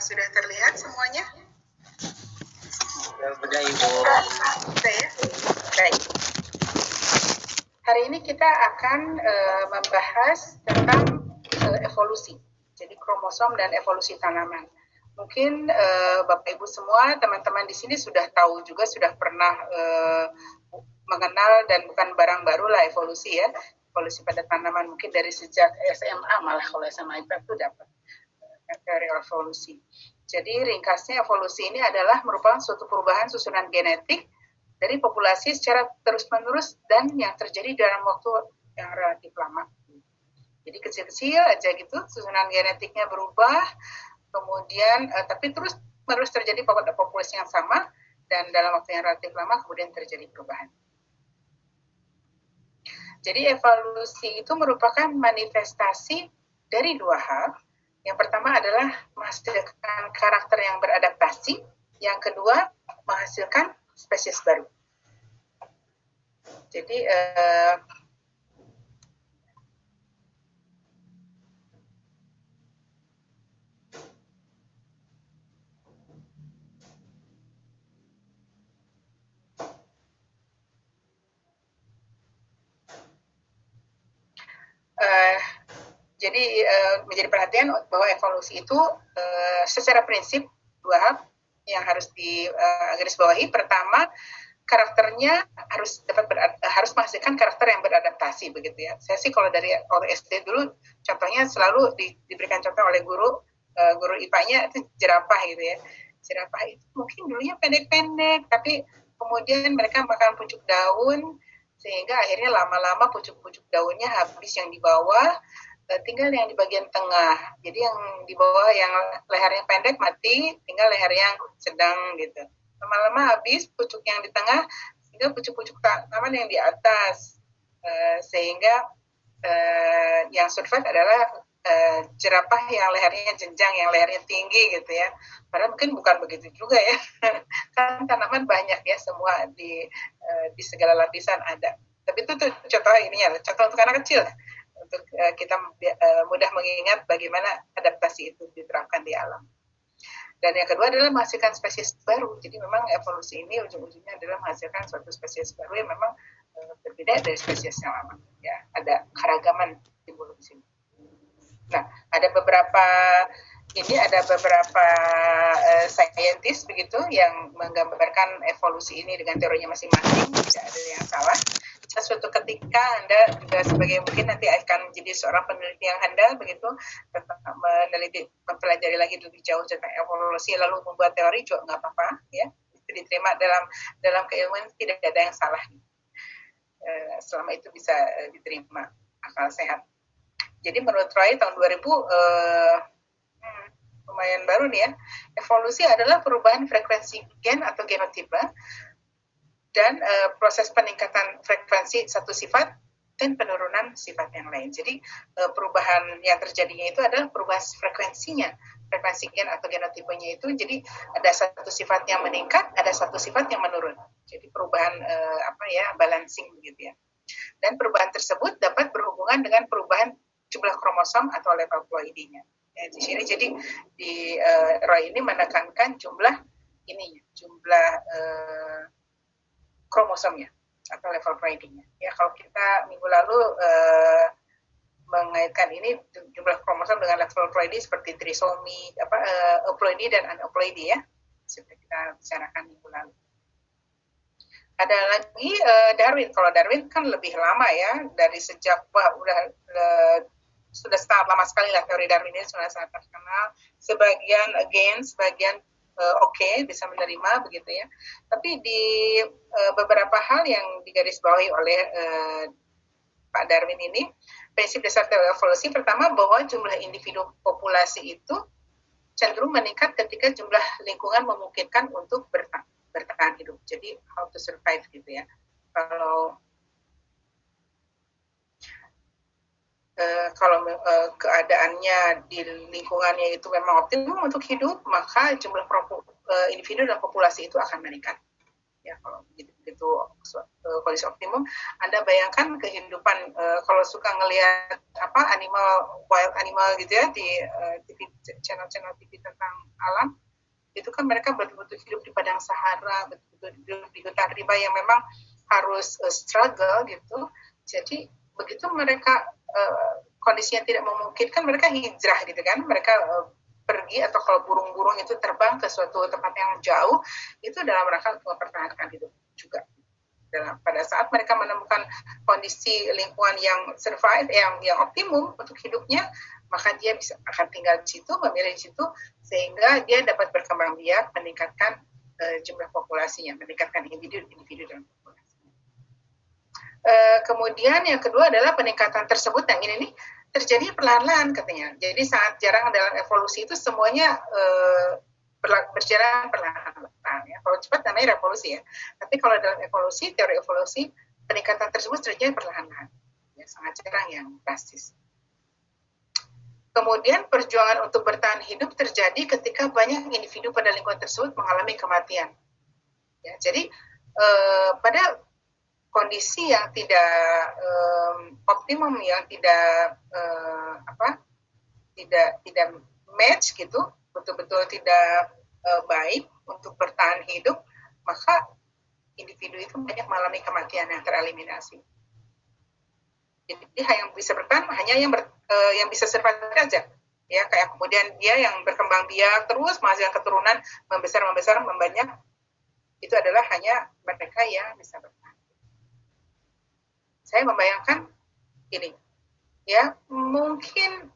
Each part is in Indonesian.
sudah terlihat semuanya? Sudah, Ibu. Sudah ya? Baik. Hari ini kita akan membahas tentang evolusi. Jadi kromosom dan evolusi tanaman. Mungkin Bapak Ibu semua, teman-teman di sini sudah tahu juga, sudah pernah mengenal dan bukan barang baru lah evolusi ya. Evolusi pada tanaman mungkin dari sejak SMA, malah kalau SMA itu dapat dari evolusi. Jadi ringkasnya evolusi ini adalah merupakan suatu perubahan susunan genetik dari populasi secara terus-menerus dan yang terjadi dalam waktu yang relatif lama. Jadi kecil-kecil aja gitu, susunan genetiknya berubah, kemudian tapi terus terjadi pada populasi yang sama dan dalam waktu yang relatif lama kemudian terjadi perubahan. Jadi evolusi itu merupakan manifestasi dari dua hal. Yang pertama adalah menghasilkan karakter yang beradaptasi, yang kedua menghasilkan spesies baru. Jadi menjadi perhatian bahwa evolusi itu secara prinsip dua hal yang harus digarisbawahi. Pertama, karakternya harus menghasilkan karakter yang beradaptasi begitu ya. Saya sih kalau dari SD dulu contohnya selalu diberikan contoh oleh guru IPA-nya itu jerapah gitu ya. Jerapah itu mungkin dulunya pendek-pendek tapi kemudian mereka makan pucuk daun sehingga akhirnya lama-lama pucuk-pucuk daunnya habis yang di bawah, tinggal yang di bagian tengah. Jadi yang di bawah yang lehernya pendek mati, tinggal leher yang sedang gitu. Lama-lama habis pucuk yang di tengah, sehingga pucuk-pucuk tanaman yang di atas. Sehingga yang survive adalah jerapah yang lehernya jenjang, yang lehernya tinggi gitu ya. Padahal mungkin bukan begitu juga ya. Kan tanaman banyak ya, semua di segala lapisan ada. Tapi itu tuh contoh ini ya, contoh untuk anak kecil. Untuk kita mudah mengingat bagaimana adaptasi itu diterapkan di alam. Dan yang kedua adalah menghasilkan spesies baru. Jadi memang evolusi ini ujung-ujungnya adalah menghasilkan suatu spesies baru yang memang berbeda dari spesies yang lama. Ya, ada keragaman timbul di sini. Nah, ada beberapa saintis begitu yang menggambarkan evolusi ini dengan teorinya masing-masing, tidak ada yang salah. Suatu ketika Anda juga sebagai mungkin nanti akan menjadi seorang peneliti yang handal begitu, mempelajari lagi lebih jauh tentang evolusi lalu membuat teori juga nggak apa-apa ya, itu diterima dalam keilmuan, tidak ada yang salah selama itu bisa diterima akal sehat. Jadi menurut Roy tahun 2000 lumayan baru nih ya, evolusi adalah perubahan frekuensi gen atau genotipe dan proses peningkatan frekuensi satu sifat dan penurunan sifat yang lain. Jadi perubahan yang terjadinya itu adalah perubahan frekuensinya, frekuensi gen atau genotipenya itu. Jadi ada satu sifat yang meningkat, ada satu sifat yang menurun. Jadi perubahan balancing begitu ya. Dan perubahan tersebut dapat berhubungan dengan perubahan jumlah kromosom atau level ploidinya. Ya, di sini jadi Roy ini menekankan jumlah kromosomnya atau level ploidingnya. Ya, kalau kita minggu lalu mengaitkan ini jumlah kromosom dengan level ploidi seperti trisomi, euploidi dan aneuploidi ya, seperti kita bicarakan minggu lalu. Ada lagi Darwin. Kalau Darwin kan lebih lama ya, dari sejak sudah sangat lama sekali lah teori Darwin ini, sudah sangat terkenal. Sebagian against, sebagian oke, bisa menerima begitu ya. Tapi di beberapa hal yang digarisbawahi oleh Pak Darwin ini, prinsip dasar teori evolusi pertama bahwa jumlah individu populasi itu cenderung meningkat ketika jumlah lingkungan memungkinkan untuk bertahan hidup. Jadi how to survive gitu ya. Kalau keadaannya di lingkungannya itu memang optimum untuk hidup, maka jumlah individu dan populasi itu akan meningkat. Ya, kalau begitu kondisi optimum, Anda bayangkan kehidupan kalau suka ngelihat wild animal gitu ya di channel-channel TV tentang alam, itu kan mereka betul-betul hidup di padang Sahara, betul-betul hidup di hutan rimba yang memang harus struggle gitu. Jadi begitu mereka kondisinya tidak memungkinkan, mereka hijrah gitu kan, mereka pergi, atau kalau burung-burung itu terbang ke suatu tempat yang jauh, itu dalam rangka untuk mempertahankan hidup juga. Pada saat mereka menemukan kondisi lingkungan yang survive, yang optimum untuk hidupnya, maka dia akan tinggal di situ, memilih di situ, sehingga dia dapat berkembang biak, meningkatkan jumlah populasinya, meningkatkan individu dalam populasi. Kemudian yang kedua adalah peningkatan tersebut, yang ini nih terjadi perlahan-lahan katanya. Jadi sangat jarang dalam evolusi itu semuanya berjalan perlahan-lahan. Ya. Kalau cepat namanya revolusi ya. Tapi kalau dalam evolusi, teori evolusi, peningkatan tersebut terjadi perlahan-lahan. Ya, sangat jarang yang drastis. Kemudian perjuangan untuk bertahan hidup terjadi ketika banyak individu pada lingkungan tersebut mengalami kematian. Ya, jadi pada kondisi yang tidak optimum, yang tidak tidak match gitu, betul-betul tidak baik untuk bertahan hidup, maka individu itu banyak mengalami kematian yang tereliminasi. Jadi yang bisa bertahan hanya yang bisa survive aja, ya, kayak kemudian dia yang berkembang biak terus menghasilkan keturunan membesar membanyak, itu adalah hanya mereka yang bisa bertahan. Saya membayangkan ini, ya mungkin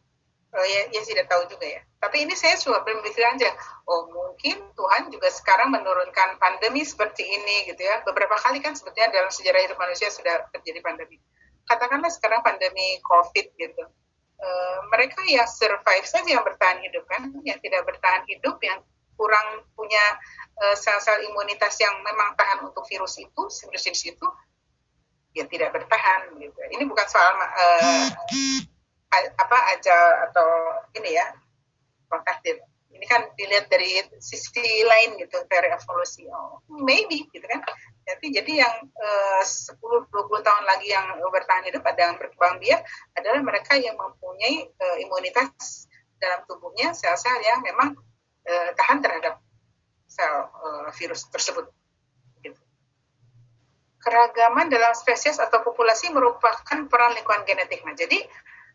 ya tidak tahu juga ya. Tapi ini saya cuma berpikir aja, mungkin Tuhan juga sekarang menurunkan pandemi seperti ini gitu ya. Beberapa kali kan sebetulnya dalam sejarah hidup manusia sudah terjadi pandemi. Katakanlah sekarang pandemi COVID gitu. Mereka yang survive saja yang bertahan hidup kan, yang tidak bertahan hidup, yang kurang punya sel-sel imunitas yang memang tahan untuk virus itu, ya tidak bertahan gitu. Ini bukan soal ajal atau ini ya, takdir. Ini kan dilihat dari sisi lain gitu, teori evolusi. Maybe gitu kan. Jadi yang 10-20 tahun lagi yang bertahan hidup, ada yang berkembang biak, adalah mereka yang mempunyai imunitas dalam tubuhnya, sel-sel yang memang tahan terhadap sel virus tersebut. Keragaman dalam spesies atau populasi merupakan peran lingkungan genetik. Nah, jadi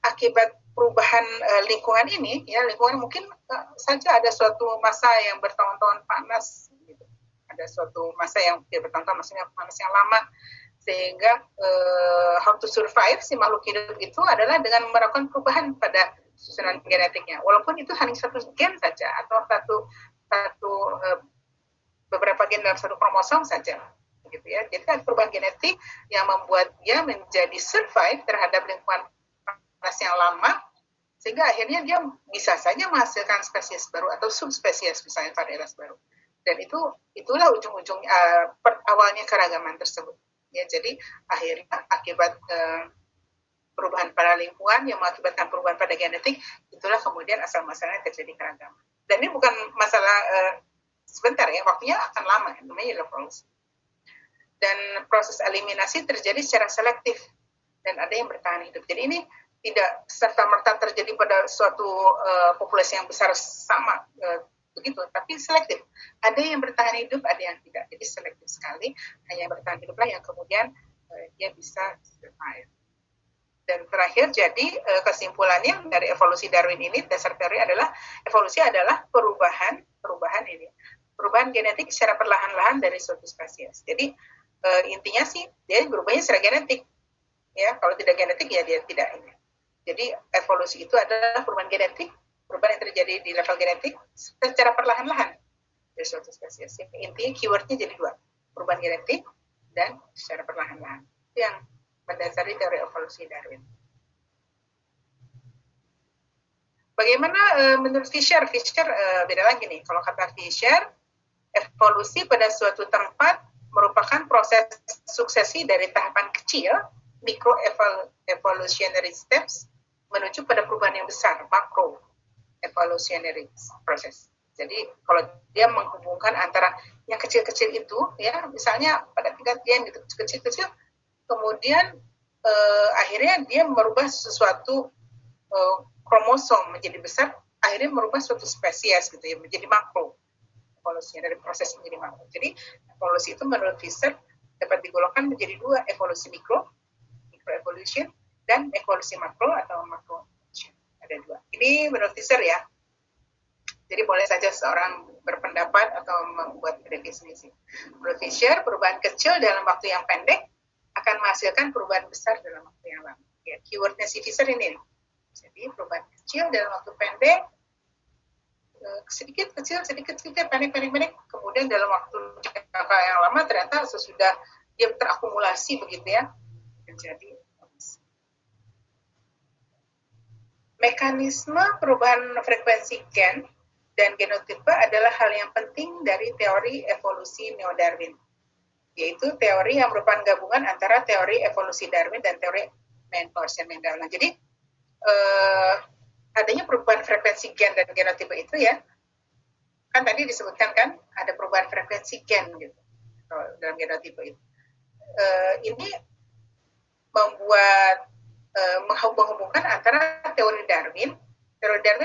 akibat perubahan lingkungan ini, ya lingkungan mungkin saja ada suatu masa yang bertahun-tahun panas, gitu. Ada suatu masa yang bertahun-tahun, maksudnya panas yang lama, sehingga how to survive si makhluk hidup itu adalah dengan melakukan perubahan pada susunan genetiknya. Walaupun itu hanya satu gen saja atau beberapa gen dalam satu kromosom saja. Gitu ya. Jadi kan perubahan genetik yang membuat dia menjadi survive terhadap lingkungan panas yang lama, sehingga akhirnya dia bisa saja menghasilkan spesies baru atau subspesies, misalnya varietas baru. Dan itulah ujung-ujung awalnya keragaman tersebut. Ya, jadi akhirnya akibat perubahan pada lingkungan yang mengakibatkan perubahan pada genetik, itulah kemudian asal muasalnya terjadi keragaman. Dan ini bukan masalah sebentar ya, waktunya akan lama, namanya evolusi. Dan proses eliminasi terjadi secara selektif dan ada yang bertahan hidup. Jadi ini tidak serta-merta terjadi pada suatu populasi yang besar sama begitu, tapi selektif. Ada yang bertahan hidup, ada yang tidak. Jadi selektif sekali, hanya yang bertahan hiduplah yang kemudian dia bisa survive. Dan terakhir, jadi kesimpulannya dari evolusi Darwin ini, dasar teori adalah evolusi adalah perubahan genetik secara perlahan-lahan dari suatu spesies. Jadi intinya sih dia berubahnya secara genetik, ya. Kalau tidak genetik ya dia tidak ini. Jadi evolusi itu adalah perubahan genetik, perubahan yang terjadi di level genetik secara perlahan-lahan dari suatu spesies. Intinya keywordnya jadi dua, perubahan genetik dan secara perlahan-lahan. Itu yang mendasari teori evolusi Darwin. Bagaimana menurut Fisher? Beda lagi nih. Kalau kata Fisher, evolusi pada suatu tempat merupakan proses suksesi dari tahapan kecil, micro evolutionary steps, menuju pada perubahan yang besar, macro evolutionary process. Jadi kalau dia menghubungkan antara yang kecil-kecil itu, ya misalnya pada tingkat gen gitu kecil-kecil, kemudian akhirnya dia merubah sesuatu kromosom menjadi besar, akhirnya merubah suatu spesies gitu ya, menjadi makro evolusinya, dari proses menjadi makro. Jadi evolusi itu menurut Visser dapat digolongkan menjadi dua, evolusi mikro evolution, dan evolusi makro atau makro evolution. Ada dua. Ini menurut Visser ya. Jadi boleh saja seorang berpendapat atau membuat definisi. Menurut Fisher, perubahan kecil dalam waktu yang pendek akan menghasilkan perubahan besar dalam waktu yang lama. Ya, keywordnya si Fisher ini. Jadi perubahan kecil dalam waktu pendek, sedikit kecil, pendek, kemudian dalam waktu jangka yang lama ternyata sesudah dia terakumulasi begitu ya, menjadi mekanisme perubahan frekuensi gen dan genotipe adalah hal yang penting dari teori evolusi Neo-Darwin, yaitu teori yang merupakan gabungan antara teori evolusi Darwin dan teori Mendel. Nah, jadi adanya perubahan frekuensi gen dan genotipe itu ya, kan tadi disebutkan kan ada perubahan frekuensi gen gitu dalam genotipe itu. Ini membuat menghubungkan antara teori Darwin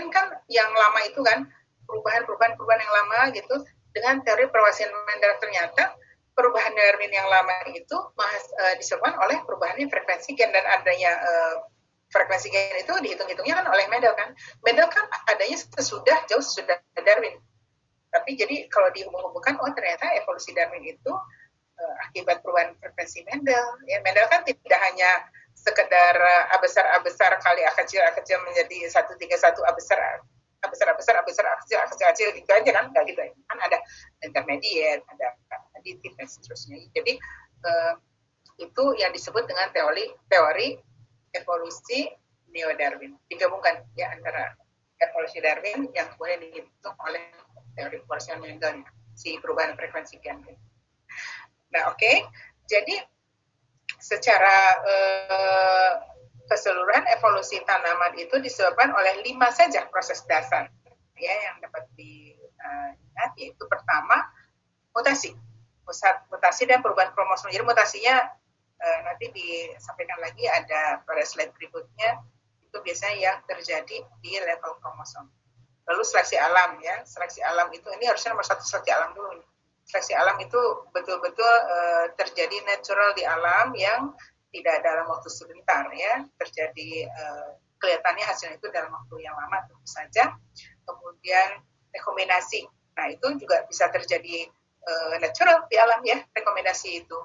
kan yang lama itu kan perubahan yang lama gitu dengan teori perwasian Mendel. Ternyata perubahan Darwin yang lama itu disebabkan oleh perubahannya frekuensi gen, dan adanya frekuensi gen itu dihitung-hitungnya kan oleh Mendel kan. Mendel kan adanya jauh sesudah Darwin. Tapi jadi kalau dihubung-hubungkan, oh ternyata evolusi Darwin itu akibat perubahan frekuensi Mendel. Ya, Mendel kan tidak hanya sekedar A besar kali A kecil menjadi 131 A besar kecil gitu aja kan, nggak gitu ya. Kan ada intermediate, ada aditif dan seterusnya. Jadi itu yang disebut dengan teori evolusi Neo-Darwin, digabungkan ya antara evolusi Darwin yang kemudian dihitung oleh teori perwasian Mendel, si perubahan frekuensi gen. Nah, oke. Jadi secara keseluruhan evolusi tanaman itu disebabkan oleh 5 saja proses dasar ya yang dapat dilihat, yaitu pertama mutasi dan perubahan kromosom. Jadi mutasinya nanti disampaikan lagi ada pada slide berikutnya, itu biasanya yang terjadi di level kromosom. Lalu seleksi alam ya, seleksi alam itu ini harusnya nomor 1 seleksi alam dulu. Seleksi alam itu betul-betul terjadi natural di alam yang tidak dalam waktu sebentar ya, terjadi kelihatannya hasilnya itu dalam waktu yang lama tentu saja. Kemudian rekombinasi, nah itu juga bisa terjadi natural di alam ya, rekombinasi itu.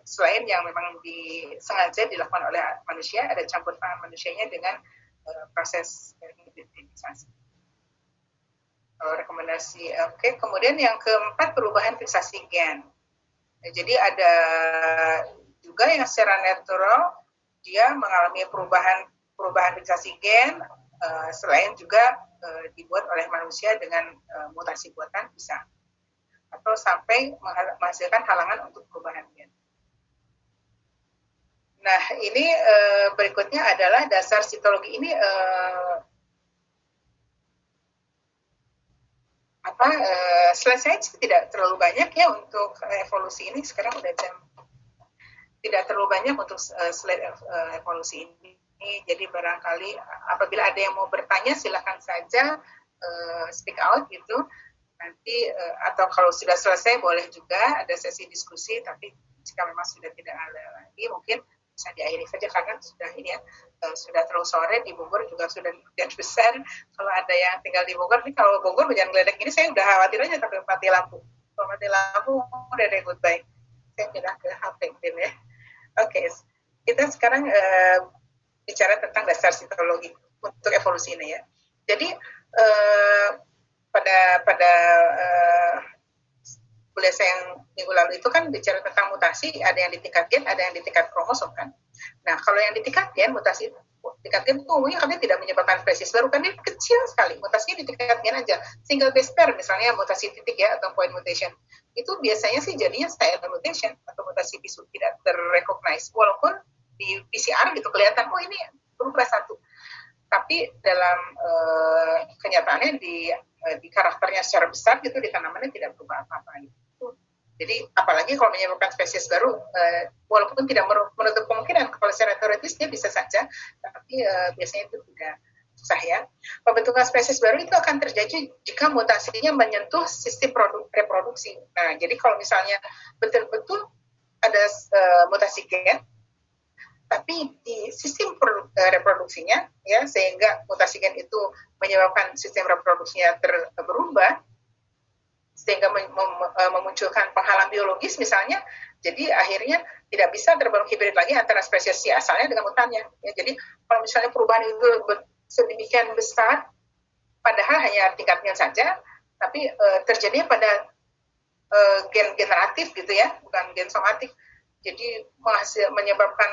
Selain yang memang disengaja dilakukan oleh manusia, ada campur tangan manusianya dengan proses hibridisasi. Rekomendasi, oke. Kemudian yang keempat perubahan fiksasi gen. Jadi ada juga yang secara natural dia mengalami perubahan fiksasi gen, selain juga dibuat oleh manusia dengan mutasi buatan bisa, atau sampai menghasilkan halangan untuk perubahan gen. Nah, ini berikutnya adalah dasar sitologi. Ini slide saya tidak terlalu banyak ya untuk evolusi ini. Sekarang udah jam, tidak terlalu banyak untuk slide evolusi ini. Jadi barangkali apabila ada yang mau bertanya silahkan saja speak out gitu. Nanti atau kalau sudah selesai boleh juga ada sesi diskusi. Tapi jika memang sudah tidak ada lagi, mungkin bisa diakhiri saja karena sudah ini ya, sudah terlalu sore. Di Bogor juga sudah hujan besar. Kalau ada yang tinggal di Bogor, nih kalau Bogor hujan geledek ini saya udah khawatir aja sampai mati lampu. Kalau mati lampu udah deh goodbye. Saya pindah ke HP gitu ya. Oke, kita sekarang bicara tentang dasar sitologi untuk evolusi ini ya. Jadi pada kuliah saya yang minggu lalu itu kan bicara tentang mutasi, ada yang di tingkat gen, ada yang di tingkat kromosom kan. Nah, kalau yang di tingkat gen, mutasi tingkat gen itu umumnya kami tidak menyebabkan spesies baru, kan dia kecil sekali, mutasinya di tingkat gen aja. Single base pair misalnya mutasi titik ya, atau point mutation, itu biasanya sih jadinya silent mutation atau mutasi bisu tidak terrecognize, walaupun di PCR gitu kelihatan, ini berubah satu. Tapi dalam kenyataannya di di karakternya secara besar gitu, di tanamannya tidak berubah apa-apa gitu. Jadi apalagi kalau menyebabkan spesies baru, walaupun tidak menutup kemungkinan, kalau secara teoritis dia bisa saja, tapi biasanya itu tidak susah ya. Pembentukan spesies baru itu akan terjadi jika mutasinya menyentuh sistem reproduksi. Nah, jadi kalau misalnya betul-betul ada mutasi gen, tapi di sistem reproduksinya, ya, sehingga mutasi gen itu menyebabkan sistem reproduksinya berubah, sehingga memunculkan penghalang biologis misalnya, jadi akhirnya tidak bisa terbentuk hibrid lagi antara spesies si asalnya dengan mutannya. Ya, jadi kalau misalnya perubahan itu sedemikian besar, padahal hanya tingkatnya saja, tapi terjadinya pada gen generatif gitu ya, bukan gen somatik. Jadi menyebabkan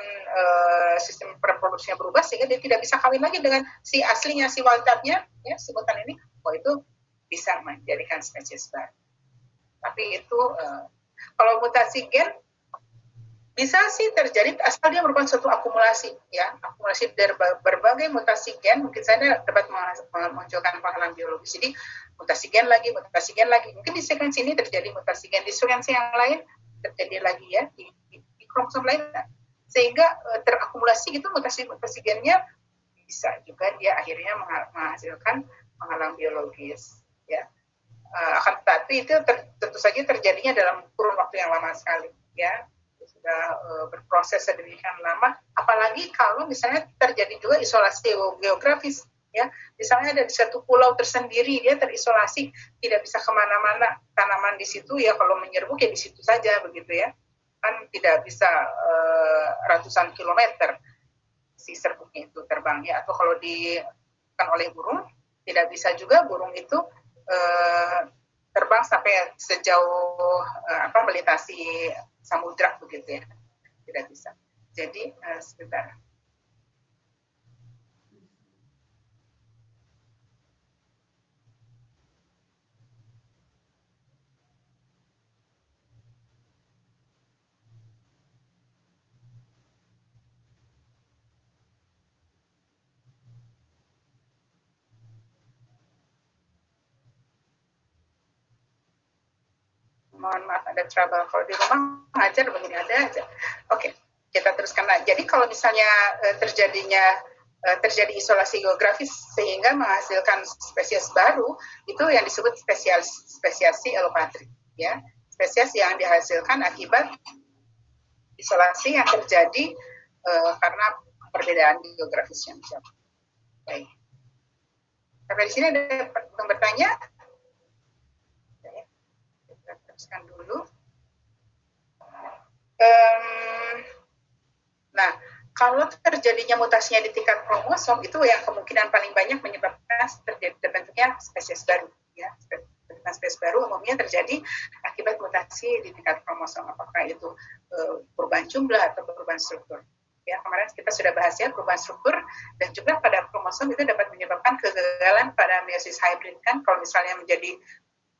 sistem reproduksinya berubah sehingga dia tidak bisa kawin lagi dengan si aslinya, si wildtype-nya, ya, si mutan ini. Itu bisa menjadikan spesies baru. Tapi itu kalau mutasi gen bisa sih terjadi asal dia merupakan suatu akumulasi, ya, akumulasi dari berbagai mutasi gen, mungkin saja dapat memunculkan penghalang biologis. Jadi mutasi gen lagi, mungkin di sekuensi ini terjadi mutasi gen, di sekuensi yang lain terjadi lagi ya di kromosom lain, sehingga terakumulasi gitu mutasi gennya, bisa juga dia akhirnya menghasilkan penghalang biologis, ya. Akan tetapi itu tentu saja terjadinya dalam kurun waktu yang lama sekali, ya, sudah berproses sedemikian lama. Apalagi kalau misalnya terjadi juga isolasi geografis, ya, misalnya ada di satu pulau tersendiri, dia terisolasi, tidak bisa kemana-mana, tanaman di situ ya kalau menyerbuk ya di situ saja begitu ya, kan tidak bisa ratusan kilometer si serbuknya itu terbang ya, atau kalau kan oleh burung tidak bisa juga burung itu terbang sampai sejauh melintasi samudra begitu ya, tidak bisa. Jadi sebentar. Mohon maaf ada trouble, kalau di rumah ngajar begini ada aja. Oke, kita teruskan lagi. Jadi kalau misalnya terjadi isolasi geografis sehingga menghasilkan spesies baru, itu yang disebut spesiasi elopatrik, ya, spesies yang dihasilkan akibat isolasi yang terjadi karena perbedaan geografis yang jauh. Baik. Sampai di sini ada yang bertanya? Teruskan dulu. Nah, kalau terjadinya mutasinya di tingkat kromosom, itu yang kemungkinan paling banyak menyebabkan terbentuknya spesies baru. Ya, spesies baru umumnya terjadi akibat mutasi di tingkat kromosom, apakah itu perubahan jumlah atau perubahan struktur. Ya, kemarin kita sudah bahas ya, perubahan struktur dan jumlah pada kromosom itu dapat menyebabkan kegagalan pada meiosis hybrid, kan, kalau misalnya menjadi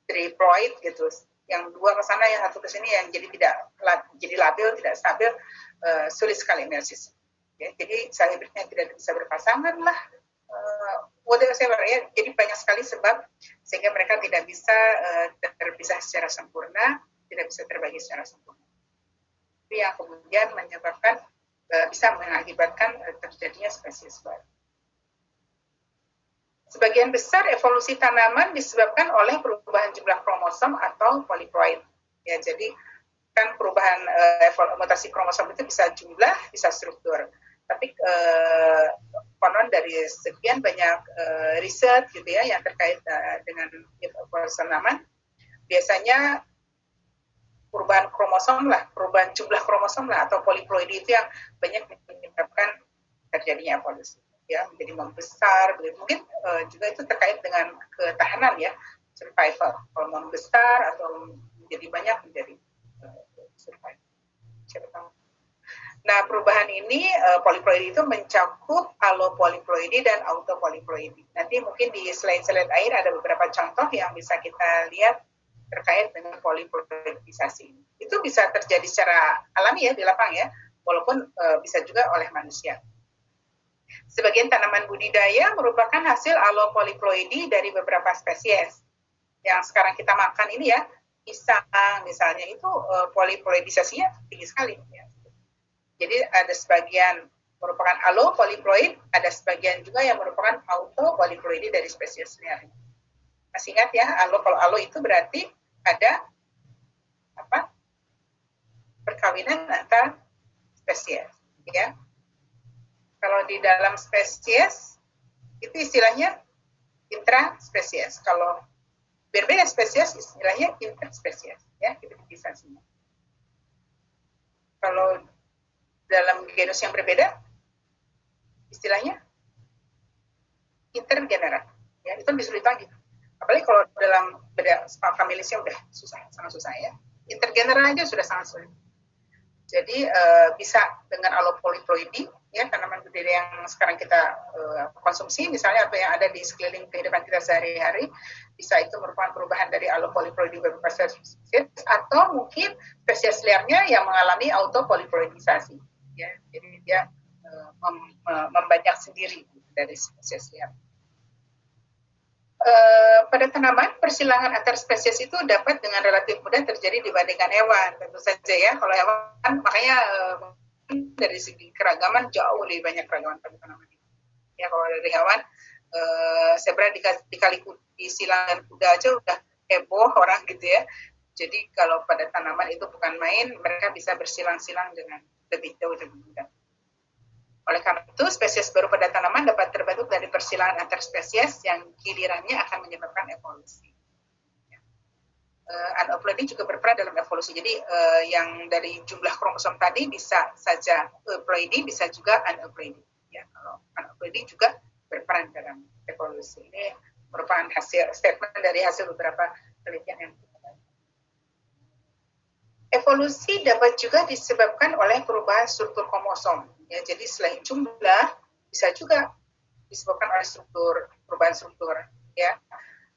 triploid gitu, yang dua ke sana, yang satu ke sini, yang jadi labil, tidak stabil, sulit sekali meiosis. Ya, jadi sel hibridnya tidak bisa berpasangan lah, whatever ya. Jadi banyak sekali sebab sehingga mereka tidak bisa terpisah secara sempurna, tidak bisa terbagi secara sempurna. Itu yang kemudian menyebabkan bisa mengakibatkan terjadinya spesies baru. Sebagian besar evolusi tanaman disebabkan oleh perubahan jumlah kromosom atau poliploid. Ya, jadi kan perubahan mutasi kromosom itu bisa jumlah, bisa struktur. Tapi konon dari sekian banyak riset gitu ya yang terkait dengan evolusi tanaman, biasanya perubahan kromosom lah, perubahan jumlah kromosom lah atau poliploid itu yang banyak menyebabkan terjadinya evolusi. Ya, menjadi membesar, mungkin juga itu terkait dengan ketahanan ya, survival. Kalau membesar atau menjadi banyak menjadi survival. Nah, perubahan ini poliploidi itu mencakup alopoliploidi dan autopoliploidi. Nanti mungkin di slide-slide akhir ada beberapa contoh yang bisa kita lihat terkait dengan poliploidisasi. Itu bisa terjadi secara alami ya di lapang ya, walaupun bisa juga oleh manusia. Sebagian tanaman budidaya merupakan hasil alopoliploidi dari beberapa spesies. yang sekarang kita makan ini ya, pisang misalnya itu poliploidisasinya tinggi sekali. Ya. Jadi ada sebagian merupakan allopolyploid, ada sebagian juga yang merupakan autopolyploid dari spesies liar. Masih ingat ya, kalau allo itu berarti ada apa? Perkawinan antar spesies, ya. Kalau di dalam spesies itu istilahnya intraspesies. Kalau berbeda spesies istilahnya interspesies, ya, hibridisasinya. Kalau dalam genus yang berbeda istilahnya intergenera, ya, itu lebih sulit lagi. Apalagi kalau dalam beda familisnya udah susah, sangat susah ya. Intergenera aja sudah sangat sulit. Jadi bisa dengan allopolyploidy, ya, tanaman berdiri yang sekarang kita konsumsi misalnya atau yang ada di sekeliling kehidupan kita sehari-hari, bisa itu merupakan perubahan dari allopolyploidy beberapa spesies atau mungkin spesies liarnya yang mengalami autopolyploidisasi, ya, jadi dia membanyak sendiri dari spesies liar. Pada tanaman, persilangan antar spesies itu dapat dengan relatif mudah terjadi dibandingkan hewan, tentu saja ya. Kalau hewan, makanya dari segi keragaman jauh lebih banyak keragaman pada tanaman. Ya, kalau dari hewan, zebra di silangan kuda aja udah heboh orang gitu ya. Jadi kalau pada tanaman itu bukan main, mereka bisa bersilang-silang dengan lebih jauh lebih mudah. Oleh karena itu, spesies baru pada tanaman dapat terbentuk dari persilangan antar spesies yang gilirannya akan menyebabkan evolusi. Aneuploidy juga berperan dalam evolusi. Jadi yang dari jumlah kromosom tadi bisa saja euploidy, bisa juga aneuploidy. Ya, kalau aneuploidy juga berperan dalam evolusi. Ini merupakan hasil statement dari hasil beberapa penelitian yang evolusi dapat juga disebabkan oleh perubahan struktur kromosom. Ya, jadi selain jumlah, bisa juga disebabkan oleh perubahan struktur. Ya,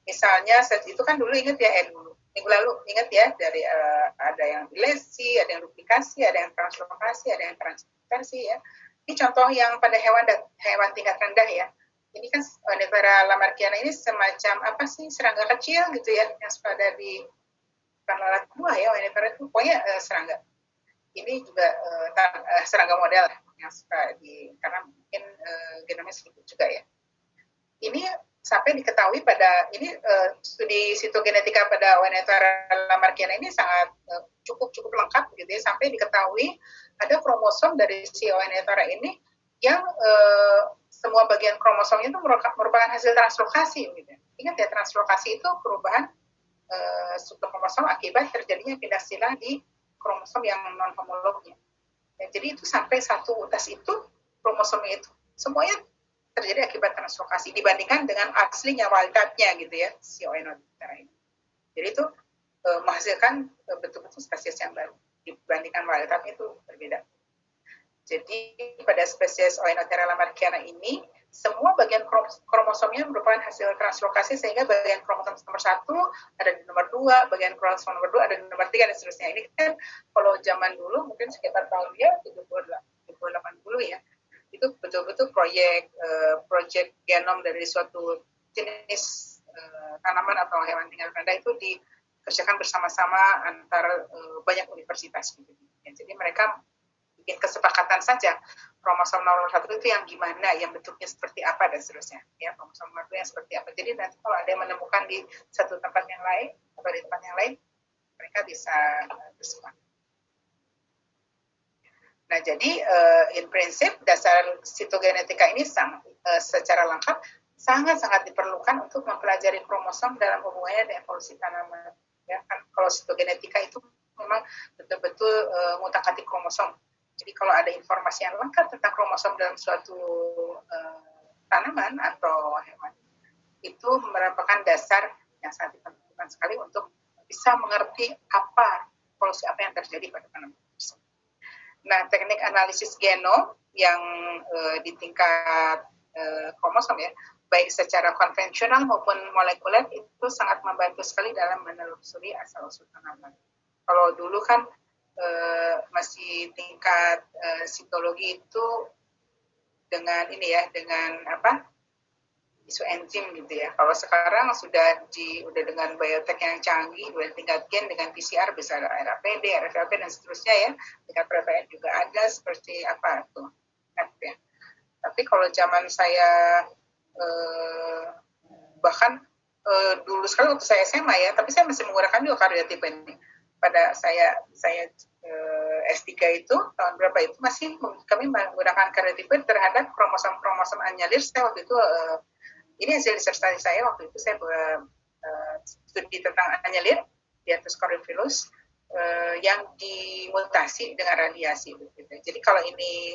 misalnya itu kan dulu ingat ya, minggu lalu ingat ya, dari ada yang dilesi, ada yang duplikasi, ada yang translokasi, ada yang transkripsi ya. Ini contoh yang pada hewan tingkat rendah ya. Ini kan Oenifera lamarckiana ini semacam apa sih, serangga kecil gitu ya, yang suka ada di bukan lalat buah ya, Oenifera itu pokoknya serangga. Ini juga serangga model yang suka karena mungkin genomnya sedikit juga ya. Ini sampai diketahui pada ini studi sitogenetika pada Oenifera lamarckiana ini sangat cukup lengkap gitu ya, sampai diketahui ada kromosom dari si Oenifera ini yang semua bagian kromosomnya itu merupakan hasil translokasi gitu. Ingat ya, translokasi itu perubahan struktur kromosom akibat terjadinya pindah sila di kromosom yang non homolognya. Ya, jadi itu sampai satu utas itu kromosomnya itu semuanya terjadi akibat translokasi dibandingkan dengan aslinya wild type-nya gitu ya, si Oenifera ini. Jadi itu menghasilkan betul-betul spesies yang baru dibandingkan wild type itu berbeda. Jadi pada spesies Oenifera lamarckiana ini semua bagian kromosomnya merupakan hasil translokasi, sehingga bagian kromosom nomor 1 ada di nomor 2, bagian kromosom nomor 2 ada di nomor 3 dan seterusnya. Ini kan kalau zaman dulu mungkin sekitar tahun ya 70-80 ya. Itu betul-betul proyek genom dari suatu jenis tanaman atau hewan tingkat rendah itu dikerjakan bersama-sama antar banyak universitas gitu. Ya, jadi mereka bikin kesepakatan saja kromosom nomor 1 itu yang gimana, yang bentuknya seperti apa dan seterusnya. Ya, kromosom nomor 2 yang seperti apa. Jadi nanti kalau ada yang menemukan di satu tempat yang lain atau di tempat yang lain, mereka bisa bersepakat. Nah, jadi in prinsip dasar sitogenetika ini secara lengkap sangat-sangat diperlukan untuk mempelajari kromosom dalam hubungannya dengan evolusi tanaman. Ya, kan kalau sitogenetika itu memang betul-betul ngutak-atik kromosom. Jadi kalau ada informasi yang lengkap tentang kromosom dalam suatu tanaman atau hewan, itu merupakan dasar yang sangat diperlukan sekali untuk bisa mengerti evolusi apa yang terjadi pada tanaman tersebut. Nah, teknik analisis genom yang di tingkat kromosom ya, baik secara konvensional maupun molekuler, itu sangat membantu sekali dalam menelusuri asal-usul tanaman. Kalau dulu kan masih tingkat sitologi itu dengan ini ya, dengan isu enzim gitu ya. Kalau sekarang udah dengan biotek yang canggih, dua tingkat gen dengan PCR bisa ada RAPD, RFLP dan seterusnya ya. Tingkat PPN juga ada seperti apa tuh. Ya. Tapi kalau zaman saya bahkan dulu sekali waktu saya SMA ya, tapi saya masih menggunakan juga karyotipe ini. Pada saya S3 itu tahun berapa itu masih kami menggunakan karyotipe terhadap kromosom anyalir. Saya waktu itu ini hasil disertasi saya waktu itu saya studi tentang anyalir Viatus caryophyllus yang dimutasi dengan radiasi gitu. Jadi kalau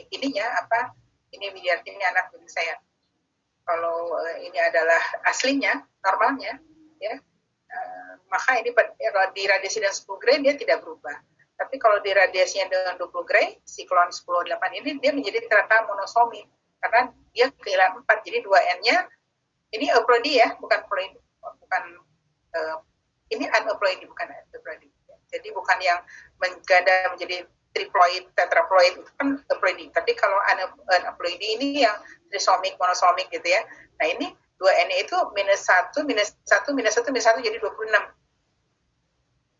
ininya apa? Ini ini anak saya. Kalau ini adalah aslinya, normalnya, ya, maka ini kalau di radiasi dengan 10 gray dia tidak berubah. Tapi kalau di radiasinya dengan 20 gray, siklon 10-8 ini dia menjadi ternyata monosomi karena dia kehilangan 4, jadi 2N-nya ini euploidy ya, bukan ini aneuploidy, bukan euploidy. Jadi bukan yang mengganda menjadi triploid, tetraploid itu kan euploidy. Tapi kalau aneuploidy ini yang trisomik, monosomik gitu ya. Nah ini 2N itu -1, -1 jadi 26.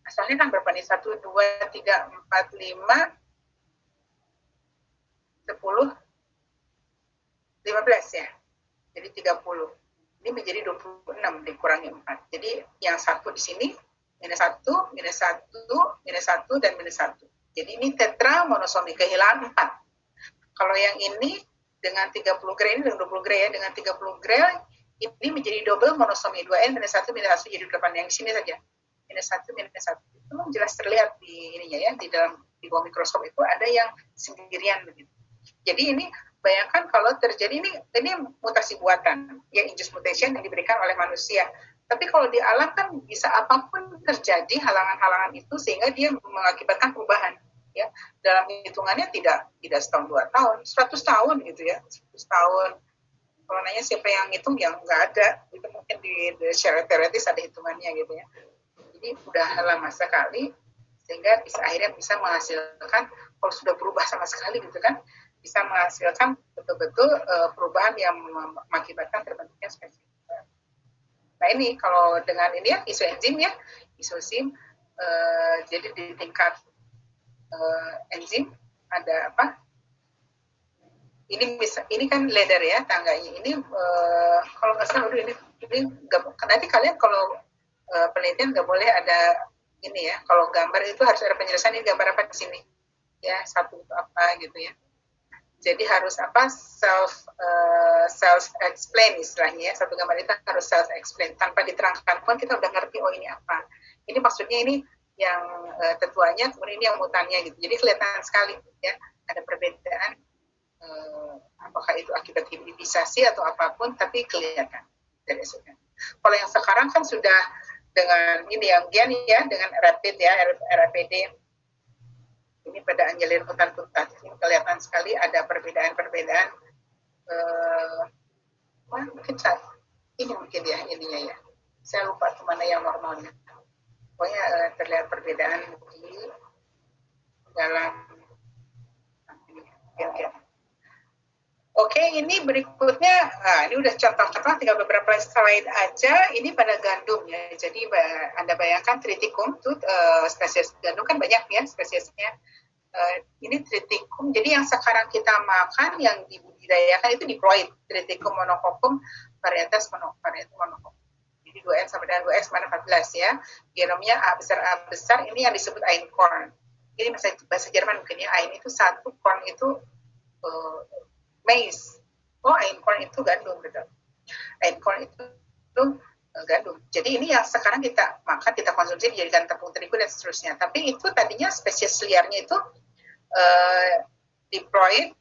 Asalnya kan berapa nih? 1, 2, 3, 4, 5, 10, 15 ya. Jadi 30. Ini menjadi 26 dikurangi 4. Jadi yang satu di sini -1, -1, dan -1. Jadi ini tetra monosomi, kehilangan 4. Kalau yang ini dengan 30 gray ini dengan 20 gray ya, dengan 30 gray ini menjadi double monosomi 2N -1 jadi 8 yang di sini saja. -1 itu jelas terlihat di ininya ya, di bawah mikroskop itu ada yang sendirian begitu. Jadi ini bayangkan kalau terjadi ini mutasi buatan, ya induced mutation yang diberikan oleh manusia. Tapi kalau di alam kan bisa apapun terjadi halangan-halangan itu sehingga dia mengakibatkan perubahan. Ya, dalam hitungannya tidak setahun 2 tahun, 100 tahun gitu ya, 100 tahun. Kalau nanya siapa yang ngitung, yang nggak ada. Itu mungkin di secara teoretis ada hitungannya gitu ya. Jadi udah lama sekali sehingga akhirnya bisa menghasilkan kalau sudah berubah sama sekali gitu kan, bisa menghasilkan betul-betul perubahan yang mengakibatkan terbentuknya spesies. Nah ini kalau dengan ini ya isu enzim ya, isosim, jadi di tingkat enzim ada apa? Ini kan ladder ya tangganya. Ini kalau nggak salah ini nanti kalian kalau penelitian nggak boleh ada ini ya. Kalau gambar itu harus ada penjelasan ini gambar apa di sini ya, satu itu apa gitu ya. Jadi harus apa self explain istilahnya ya. Satu gambar itu harus self explain tanpa diterangkan pun kita udah ngerti oh ini apa. Ini maksudnya ini yang tetuanya, kemudian ini yang mutannya gitu. Jadi kelihatan sekali ya ada perbedaan apakah itu akibat hibridisasi atau apapun, tapi kelihatan dari hasilnya. Kalau yang sekarang kan sudah dengan ini yang gen ya, dengan rapid ya, RAPD. Ini pada anjelir hutan putatif ini kelihatan sekali ada perbedaan-perbedaan. Mungkin ini mungkin ya ininya ya. Saya lupa kemana yang normalnya. Pokoknya terlihat perbedaan di dalam gen. Oke, ini berikutnya, ini udah contoh-contoh, tinggal beberapa slide aja. Ini pada gandum ya. Jadi Anda bayangkan triticum tuh spesies gandum kan banyak ya spesiesnya. Ini triticum. Jadi yang sekarang kita makan, yang dibudidayakan itu diploid, triticum monococcum varietas monococcum. Jadi 2N sampai dengan 2X mana 14 ya. Genomnya A besar, ini yang disebut Einkorn. Ini bahasa Jerman mungkin ya. Ein itu satu, korn itu maize. Oh, Einkorn itu gandum gitu. Einkorn itu gandum. Jadi ini yang sekarang kita makan, kita konsumsi dijadikan tepung terigu dan seterusnya. Tapi itu tadinya spesies liarnya itu diploid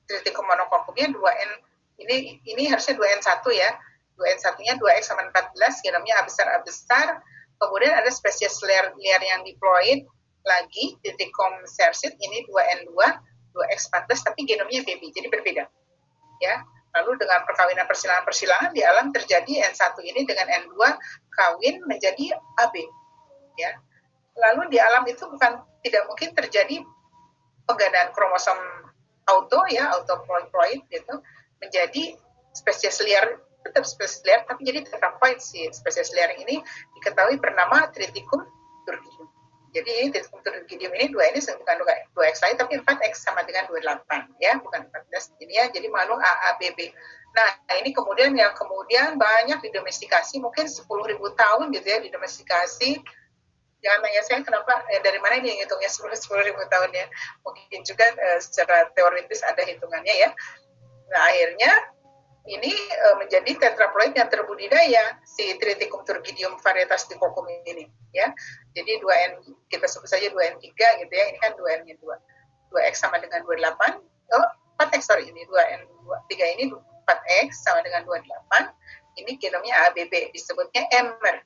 Triticum monococcumnya 2N. Ini harusnya 2N1 ya. 2N1-nya 2X sama 14, genomnya A besar. Kemudian ada spesies liar yang diploid lagi, Triticum cercit, ini 2N2, 2X14, tapi genomnya baby, jadi berbeda. Ya, lalu dengan perkawinan persilangan di alam terjadi N1 ini dengan N2 kawin menjadi AB. Ya, lalu di alam itu tidak mungkin terjadi penggandaan kromosom autoploid gitu. menjadi spesies liar, tetap spesies liar, tapi jadi tetrapoid. Si spesies liar ini diketahui bernama Triticum turgidum. Jadi Triticum turgidum ini 2 ini bukan 2X lagi, tapi 4X sama dengan 28, ya, bukan 14. Jadi makhluk AABB. Nah, ini kemudian banyak didomestikasi, mungkin 10.000 tahun gitu ya, didomestikasi. Jangan tanya saya kenapa, dari mana ini hitungnya 10.000 tahun ya. Mungkin juga secara teoritis ada hitungannya ya. Nah, akhirnya ini menjadi tetraploid yang terbudidaya, si Triticum turgidum varietas Dicocum ini ya. Jadi 2N, kita sebut saja 2N3 gitu ya. Ini kan 2N-nya 2X sama dengan 28. 4X, sorry, ini 2N3 ini 4X sama dengan 28. Ini genomnya ABB, disebutnya Emmer.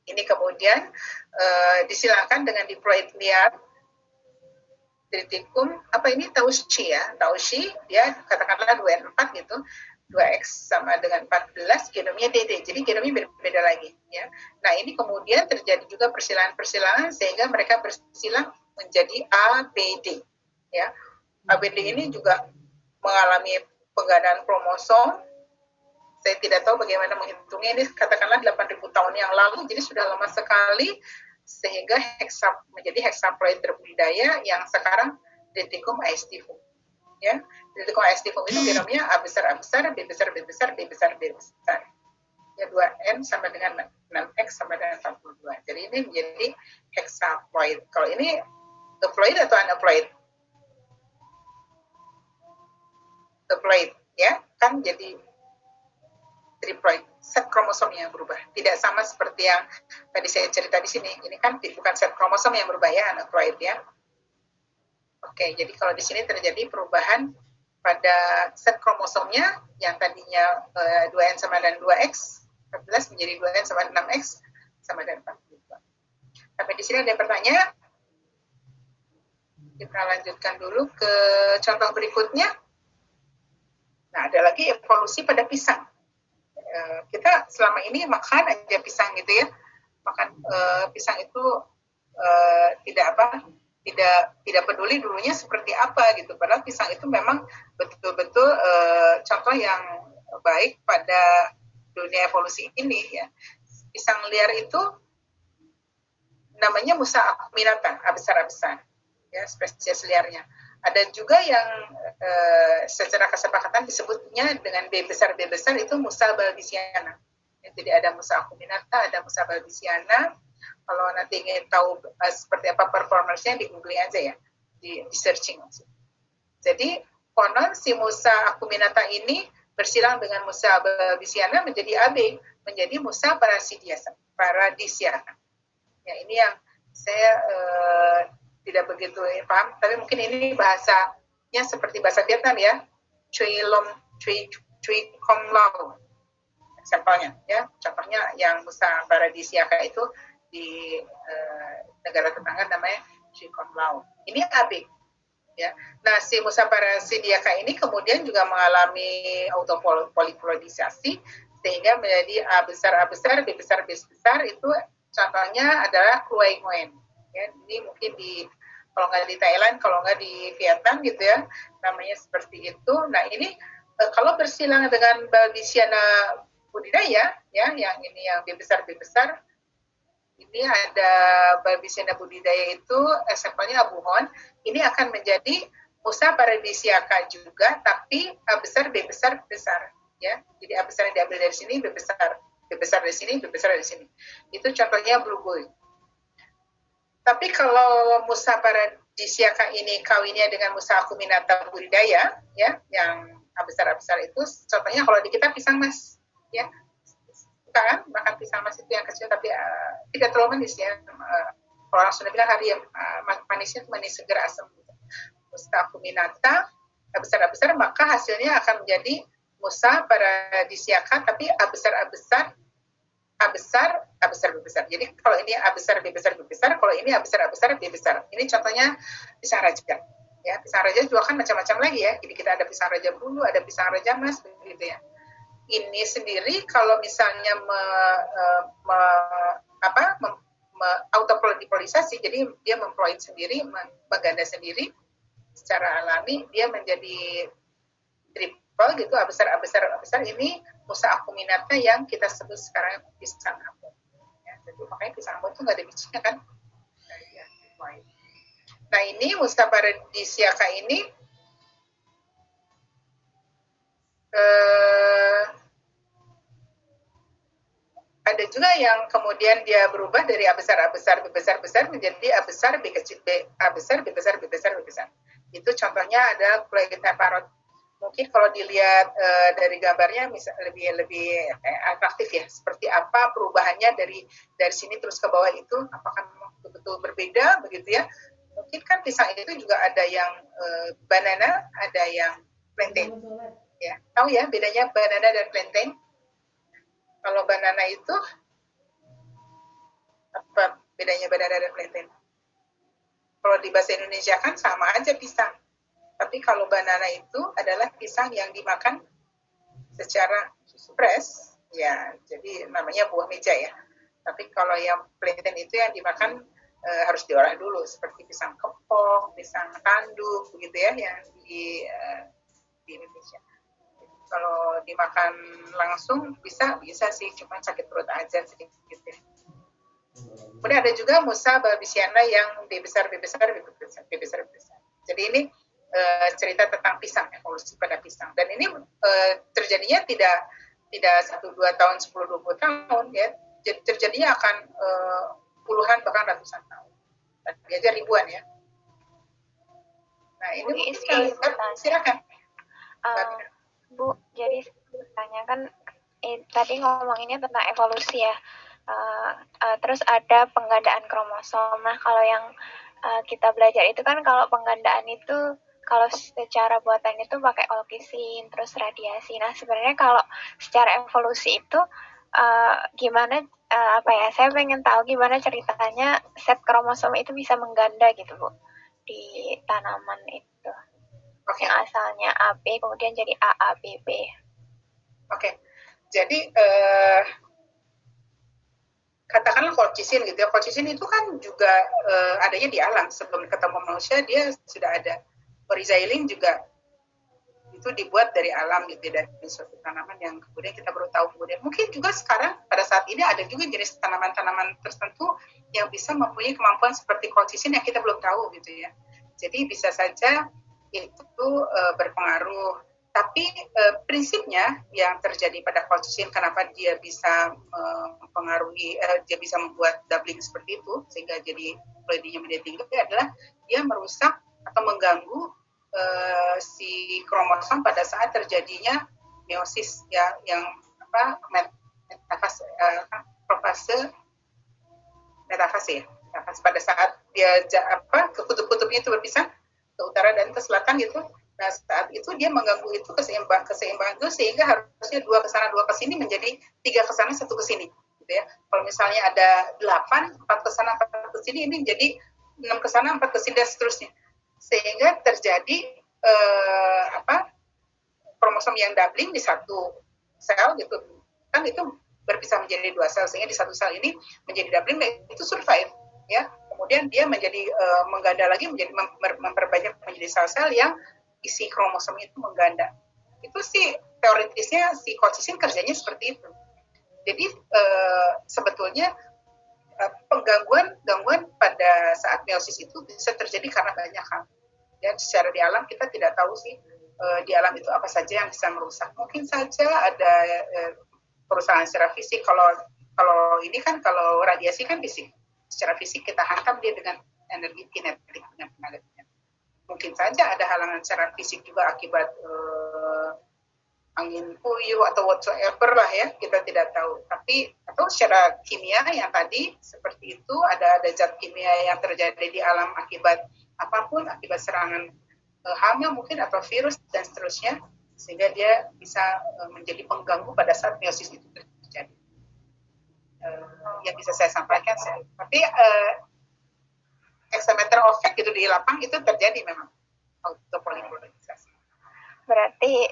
Ini kemudian disilangkan dengan diploid liar Triticum, Taushi ya, Taushi, dia katakanlah 2N4 gitu, 2X sama dengan 14, genomnya DD, jadi genomnya berbeda lagi ya. Nah, ini kemudian terjadi juga persilangan sehingga mereka bersilang menjadi ABD ya. ABD ini juga mengalami penggandaan kromosom. Saya tidak tahu bagaimana menghitungnya, ini katakanlah 8.000 tahun yang lalu, jadi sudah lama sekali, sehingga menjadi hexaploid terbudidaya yang sekarang Triticum aestivum. Ya, Triticum aestivum itu genomnya A besar, B besar, B besar, B besar, B besar. Ya, 2N sama dengan 6X sama dengan 42. Jadi ini menjadi hexaploid. Kalau ini diploid atau aneuploid? Diploid, ya, kan jadi triploid, set kromosom yang berubah. Tidak sama seperti yang tadi saya cerita di sini. Ini kan bukan set kromosom yang berubah ya, aneuploid ya. Oke, jadi kalau di sini terjadi perubahan pada set kromosomnya yang tadinya 2N sama dengan 2X, 14 menjadi 2N sama dengan 6X sama dengan 42. Sampai di sini ada yang bertanya? Kita lanjutkan dulu ke contoh berikutnya. Nah, ada lagi evolusi pada pisang. Kita selama ini makan aja pisang gitu ya, makan pisang itu tidak peduli dulunya seperti apa gitu, padahal pisang itu memang betul-betul contoh yang baik pada dunia evolusi ini ya. Pisang liar itu namanya Musa acuminata, besar ya, spesies liarnya. Ada juga yang secara kesepakatan disebutnya dengan B besar itu Musa balbisiana. Jadi ada Musa acuminata, ada Musa balbisiana. Kalau nanti ingin tahu seperti apa performance-nya, di Google aja ya, di searching. Jadi konon si Musa acuminata ini bersilang dengan Musa balbisiana menjadi AB, menjadi Musa paradisiaca. Ya, ini yang saya tidak begitu paham, tapi mungkin ini bahasanya seperti bahasa Vietnam ya, Chui Kong Lao, sampelnya ya, contohnya yang Musa paradisiaca itu di negara tetangga namanya Chui Kong Lao. Ini AB ya. Nah, si Musa paradisiaca ini kemudian juga mengalami autopoliploidisasi sehingga menjadi A besar, B besar, B besar. Itu contohnya adalah Kluai Ngoen. Ya, ini mungkin kalau nggak di Thailand, kalau nggak di Vietnam gitu ya, namanya seperti itu. Nah, ini kalau bersilang dengan balbisiana budidaya ya, yang ini yang B besar, ini ada balbisiana budidaya itu sampelnya abuhon, ini akan menjadi Musa paradisiaca juga, tapi A besar, B besar ya. Jadi A besar yang diambil dari sini, B besar dari sini, B besar dari sini. Itu contohnya Blue Gold. Tapi kalau Musa paradisiaca ini kawinnya dengan Musa acuminata budidaya, ya, yang A besar itu, contohnya kalau di kita pisang mas, ya, kan makan pisang mas itu yang kecil tapi tidak terlalu manis ya. Kalau orang sudah bilang manisnya itu manis segar asam. Musa acuminata A besar, maka hasilnya akan menjadi Musa paradisiaca tapi A besar, B besar. Jadi kalau ini A besar, B besar, kalau ini A besar, B besar. Ini contohnya pisang raja. Ya, pisang raja juga kan macam-macam lagi ya. Jadi kita ada pisang raja bulu, ada pisang raja mas, begitu ya. Ini sendiri kalau misalnya autopolipolisasi, jadi dia memploid sendiri, mengganda sendiri secara alami, dia menjadi Kalau gitu besar ini Musa acuminata yang kita sebut sekarang pisang Ambon. Ya, jadi makanya pisang Ambon itu nggak ada bijinya kan. Nah ini Musa paradisiaca ini ada juga yang kemudian dia berubah dari A besar menjadi A besar B kecil B A besar B besar B besar B besar. Itu contohnya ada Cloeca parrot. Mungkin kalau dilihat dari gambarnya lebih atraktif ya. Seperti apa perubahannya dari sini terus ke bawah itu, apakah betul-betul berbeda begitu ya? Mungkin kan pisang itu juga ada yang banana, ada yang plantain. Ya, tahu ya bedanya banana dan plantain? Kalau banana itu apa bedanya banana dan plantain? Kalau di bahasa Indonesia kan sama aja pisang. Tapi kalau banana itu adalah pisang yang dimakan secara fresh, ya jadi namanya buah meja ya. Tapi kalau yang plantain itu yang dimakan harus diolah dulu, seperti pisang kepok, pisang tanduk, begitu ya, yang di Indonesia. Kalau dimakan langsung bisa sih, cuma sakit perut aja sih gitu ya. Kemudian ada juga Musa barbisiana yang B besar. Jadi ini cerita tentang pisang, evolusi pada pisang. Dan ini terjadinya tidak 1-2 tahun, 10-20 tahun ya. Terjadinya akan puluhan bahkan ratusan tahun. Tadi aja ribuan ya. Nah ini silakan. Bu, jadi tanya kan tadi ngomonginnya tentang evolusi ya. Terus ada penggandaan kromosom. Nah, kalau yang kita belajar itu kan kalau penggandaan itu kalau secara buatan itu pakai olkisin, terus radiasi. Nah, sebenarnya kalau secara evolusi itu gimana saya pengen tahu gimana ceritanya set kromosom itu bisa mengganda gitu, Bu, di tanaman itu. Okay. Yang asalnya AB kemudian jadi AABB. Oke. Jadi katakanlah colchicine gitu ya. Colchicine itu kan juga adanya di alam. Sebelum ketemu manusia dia sudah ada. Perizailin juga itu dibuat dari alam gitu, dari suatu tanaman yang kemudian kita baru tahu kemudian. Mungkin juga sekarang pada saat ini ada juga jenis tanaman-tanaman tertentu yang bisa mempunyai kemampuan seperti colchicine yang kita belum tahu gitu ya. Jadi bisa saja itu berpengaruh. Tapi prinsipnya yang terjadi pada colchicine, kenapa dia bisa mempengaruhi, dia bisa membuat doubling seperti itu sehingga jadi pleidinya menjadi tinggi adalah dia merusak atau mengganggu si kromosom pada saat terjadinya meiosis ya, yang metafase pada saat dia ke kutub-kutubnya itu berpisah ke utara dan ke selatan gitu. Nah saat itu dia mengganggu itu keseimbangan itu sehingga harusnya 2 ke sana 2 ke sini menjadi 3 ke sana 1 ke sini gitu ya. Kalau misalnya ada 8, 4 ke sana 4 ke sini, ini jadi 6 ke sana 4 ke sini dan seterusnya. Sehingga terjadi kromosom yang doubling di satu sel gitu kan, itu berpisah menjadi 2 sel sehingga di satu sel ini menjadi doubling, itu survive ya. Kemudian dia menjadi mengganda lagi, menjadi memperbanyak menjadi sel-sel yang isi kromosom itu mengganda. Itu sih teoritisnya si colchicine kerjanya seperti itu. Jadi sebetulnya gangguan pada saat meiosis itu bisa terjadi karena banyak hal. Dan secara di alam kita tidak tahu sih di alam itu apa saja yang bisa merusak. Mungkin saja ada perusahaan secara fisik. Kalau ini kan, kalau radiasi kan fisik, secara fisik kita hantam dia dengan energi kinetik, dengan tenaga kinetik. Mungkin saja ada halangan secara fisik juga akibat angin puyuh atau whatsoever lah ya, kita tidak tahu. Tapi atau secara kimia yang tadi seperti itu, ada zat kimia yang terjadi di alam akibat apapun, akibat serangan hama mungkin atau virus dan seterusnya, sehingga dia bisa menjadi pengganggu pada saat meiosis itu terjadi. Yang bisa saya sampaikan sih. Tapi hexameter effect gitu di lapang itu terjadi memang autopolimorfikasi. Berarti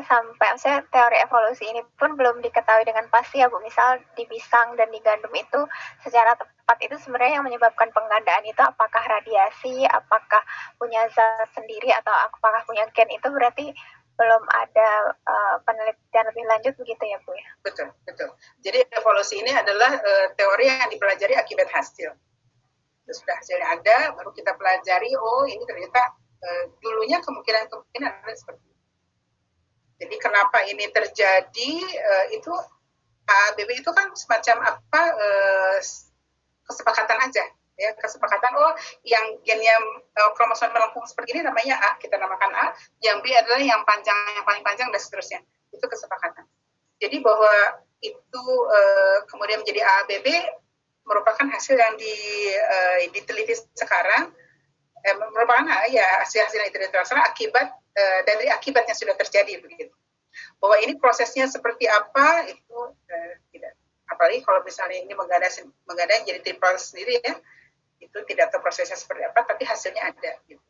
sampai teori evolusi ini pun belum diketahui dengan pasti ya Bu. Misal di pisang dan di gandum itu secara tepat itu sebenarnya yang menyebabkan penggandaan itu apakah radiasi, apakah punya zat sendiri, atau apakah punya gen, itu berarti belum ada penelitian lebih lanjut begitu ya Bu ya? Betul, betul. Jadi evolusi ini adalah teori yang dipelajari akibat hasil. Sudah hasilnya ada, baru kita pelajari, oh ini ternyata dulunya kemungkinan ada seperti itu. Jadi kenapa ini terjadi, itu ABB itu kan semacam apa, kesepakatan aja. Ya, kesepakatan, oh yang gennya kromosom melengkung seperti ini namanya A, kita namakan A, yang B adalah yang paling panjang dan seterusnya. Itu kesepakatan. Jadi bahwa itu kemudian menjadi ABB merupakan hasil yang diteliti sekarang, merupakan ya hasil-hasil yang diteliti sekarang akibat dari akibat yang sudah terjadi begitu. Bahwa ini prosesnya seperti apa itu tidak. Apalagi kalau misalnya ini menggadang jadi triple sendiri ya, itu tidak tahu prosesnya seperti apa, tapi hasilnya ada. Gitu.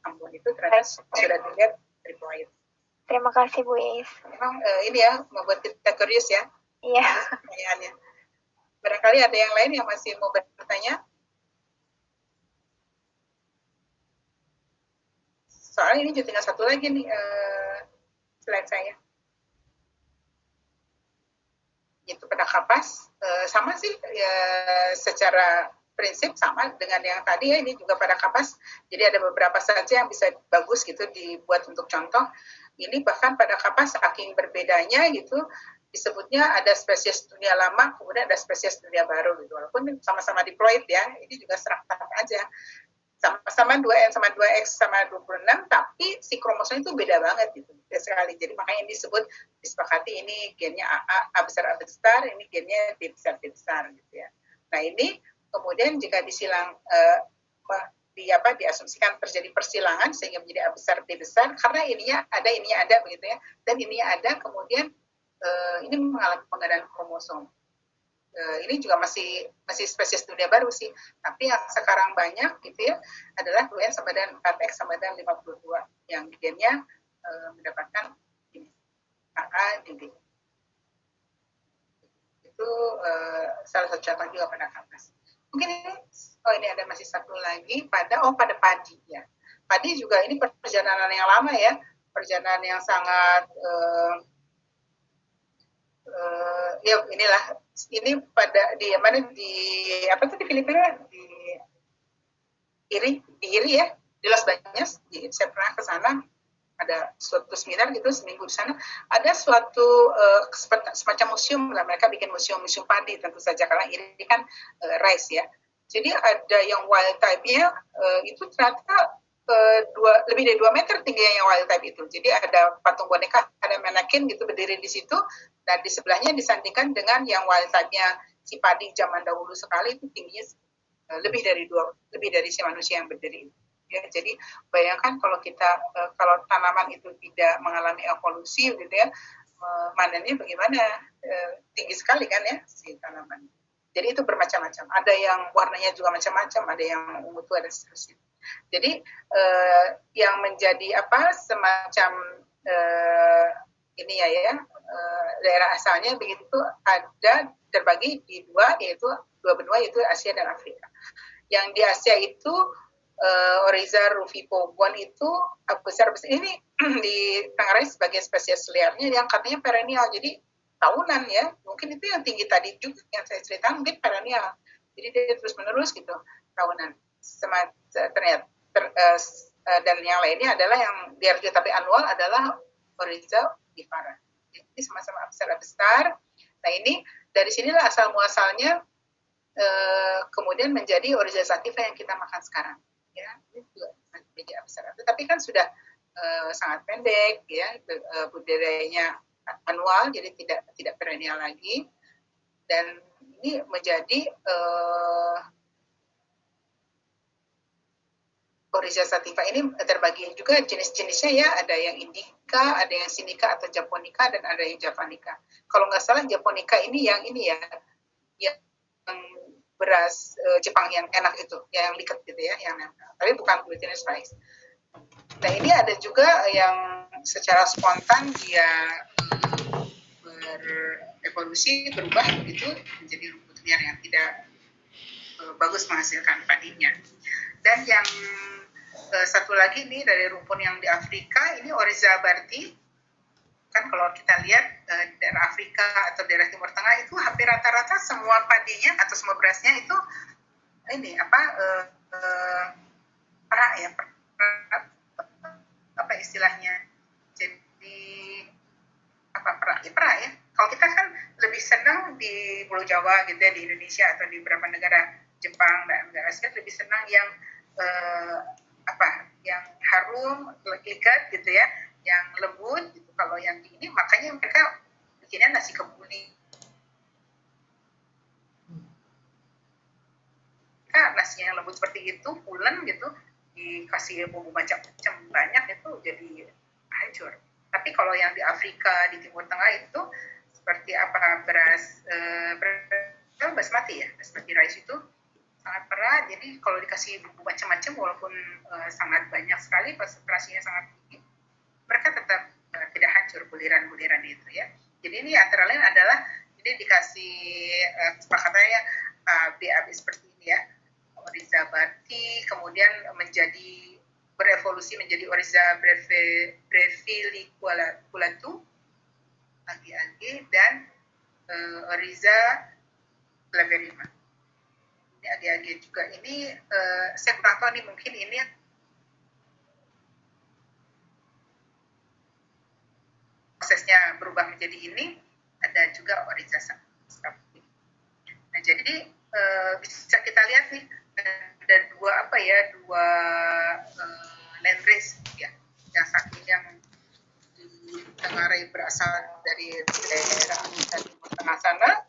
Ambon itu ternyata sudah dilihat triple. Terima kasih Bu Is. Memang ini ya membuat kita curious ya. Iya. Pertanyaannya. Barangkali ada yang lain yang masih mau bertanya. Soalnya ini juga tinggal satu lagi nih slide saya. Itu pada kapas sama sih ya, secara prinsip sama dengan yang tadi ya, ini juga pada kapas. Jadi ada beberapa saja yang bisa bagus gitu dibuat untuk contoh. Ini bahkan pada kapas saking berbedanya gitu, disebutnya ada spesies dunia lama, kemudian ada spesies dunia baru gitu. Walaupun sama-sama diploid ya, ini juga seraktat aja. Sama-sama 2N sama 2X sama 26, tapi si kromosom itu beda banget gitu. Beda sekali. Jadi makanya disebut disepakati ini gennya A besar A besar, ini gennya D besar D besar gitu ya. Nah ini kemudian jika disilang diasumsikan terjadi persilangan sehingga menjadi A besar D besar karena ininya ada begitu ya, dan ininya ada kemudian ini mengalami penggandaan kromosom. Ini juga masih spesies dunia baru sih, tapi yang sekarang banyak gitu ya adalah 2N sama dengan 4X sama dengan 52 yang gennya mendapatkan ini AA D. Itu salah satu contoh juga pada kapas. Mungkin ini ada masih satu lagi pada padi ya. Padi juga ini perjalanan yang lama ya, perjalanan yang sangat ya inilah ini pada di mana di apa tuh di Filipina di Iri ya, di Los Baños, saya pernah ke sana, ada suatu seminar gitu seminggu di sana, ada suatu semacam museum lah, mereka bikin museum padi tentu saja karena Iri kan rice ya. Jadi ada yang wild type-nya itu ternyata lebih dari 2 meter tingginya yang wild type itu. Jadi ada patung boneka, ada manekin gitu berdiri di situ, dan di sebelahnya disandingkan dengan yang wild type-nya si padi zaman dahulu sekali itu tingginya lebih dari si manusia yang berdiri. Ya, jadi bayangkan kalau kalau tanaman itu tidak mengalami evolusi gitu ya, manennya bagaimana, tinggi sekali kan ya si tanaman. Jadi itu bermacam-macam. Ada yang warnanya juga macam-macam, ada yang ungu tua dan seterusnya. Jadi yang menjadi semacam ini ya daerah asalnya begitu ada terbagi di dua, yaitu dua benua, yaitu Asia dan Afrika. Yang di Asia itu Oryza rufipogon itu besar ini ditangani sebagai spesies liarnya yang katanya perennial, jadi tahunan ya, mungkin itu yang tinggi tadi juga yang saya ceritakan mungkin perennial, jadi dia terus menerus gitu tahunan. Ternyata dan yang lainnya adalah yang liar tapi annual adalah Oryza vivara. Jadi sama-sama besar. Nah ini dari sinilah asal muasalnya kemudian menjadi Oryza sativa yang kita makan sekarang. Ya, ini juga menjadi besar. Tapi kan sudah sangat pendek ya, budidayanya annual, jadi tidak perennial lagi, dan ini menjadi Oryza sativa ini terbagi juga jenis-jenisnya ya, ada yang indica, ada yang sinica atau japonica, dan ada yang javanica. Kalau nggak salah japonica ini ya, yang beras Jepang yang enak itu, yang liket gitu ya, yang tapi bukan glutinous rice. Nah ini ada juga yang secara spontan dia berevolusi, berubah begitu menjadi rumput liar yang tidak bagus menghasilkan padinya. Dan yang satu lagi nih dari rumpun yang di Afrika, ini Oryza barti. Kan kalau kita lihat daerah Afrika atau daerah Timur Tengah itu hampir rata-rata semua padinya atau semua berasnya itu ini perak ya, apa istilahnya? Jadi perak ya. Kalau kita kan lebih senang di Pulau Jawa gitu ya, di Indonesia atau di beberapa negara Jepang dan negara Asia lebih senang yang yang harum, legat gitu ya, yang lembut gitu. Kalau yang ini makanya mereka bikinnya nasi kebuli. Nasi yang lembut seperti itu, pulen gitu, dikasih bumbu macam-macam banyak itu jadi hancur. Tapi kalau yang di Afrika, di Timur Tengah itu seperti beras basmati ya, basmati rice itu sangat perak. Jadi kalau dikasih bumbu macam-macam walaupun sangat banyak sekali, konsentrasinya sangat tinggi, mereka tetap tidak hancur buliran-buliran itu ya. Jadi ini antara lain adalah ini dikasih kesepakatannya BAB seperti ini ya, Oryza barti, kemudian berevolusi menjadi Oryza breviculatu AG dan Oryza glaberrima. Ini AG juga. Ini saya kurang tahu nih, mungkin ini prosesnya berubah menjadi ini. Ada juga Oryza saponin. Nah, jadi bisa kita lihat nih ada dua landrace ya. Yang satu yang ditengarai berasal dari daerah Afrika Timur Tengah sana,